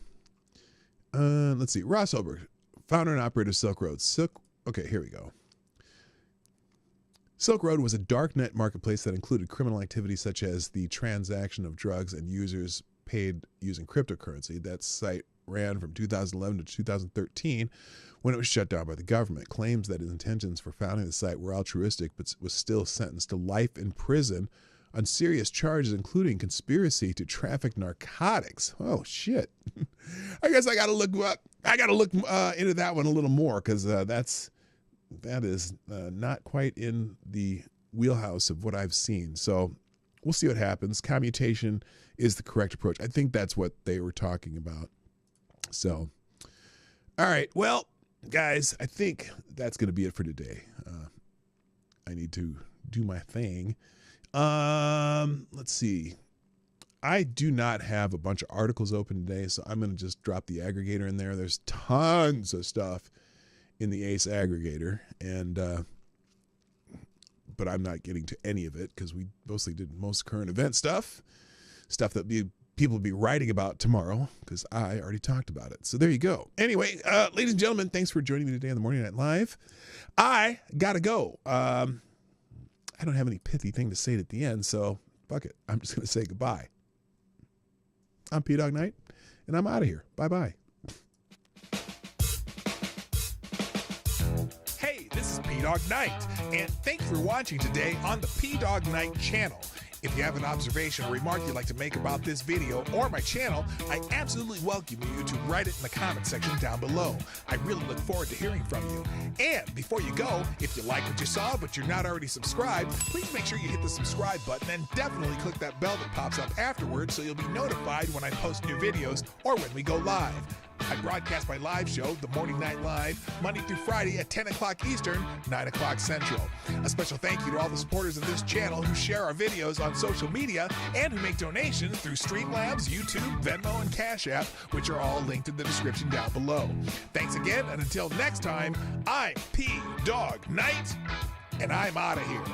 Let's see. Ross Ulbricht, founder and operator of Silk Road. Okay, here we go. Silk Road was a dark net marketplace that included criminal activities such as the transaction of drugs and users paid using cryptocurrency. That site ran from 2011 to 2013 when it was shut down by the government. Claims that his intentions for founding the site were altruistic, but was still sentenced to life in prison on serious charges, including conspiracy to traffic narcotics. Oh, shit. I guess I got to look into that one a little more, because that is not quite in the wheelhouse of what I've seen. So we'll see what happens. Commutation is the correct approach. I think that's what they were talking about. So, all right. Well, guys, I think that's going to be it for today. I need to do my thing. Let's see. I do not have a bunch of articles open today, so I'm going to just drop the aggregator in there. There's tons of stuff in the ACE aggregator, but I'm not getting to any of it because we mostly did most current event stuff that people will be writing about tomorrow because I already talked about it. So there you go. Anyway, ladies and gentlemen, thanks for joining me today on the Morning Night Live. I got to go. I don't have any pithy thing to say at the end, so fuck it. I'm just going to say goodbye. I'm P-Dog Knight, and I'm out of here. Bye-bye. Hey, this is P-Dog Knight, and thank you for watching today on the P-Dog Knight channel. If you have an observation or remark you'd like to make about this video or my channel, I absolutely welcome you to write it in the comment section down below. I really look forward to hearing from you. And before you go, if you like what you saw but you're not already subscribed, please make sure you hit the subscribe button and definitely click that bell that pops up afterwards so you'll be notified when I post new videos or when we go live. I broadcast my live show, The Morning Night Live, Monday through Friday at 10 o'clock Eastern, 9 o'clock Central. A special thank you to all the supporters of this channel who share our videos on social media and who make donations through Streamlabs, YouTube, Venmo, and Cash App, which are all linked in the description down below. Thanks again, and until next time, I'm P-Dog Knight, and I'm out of here.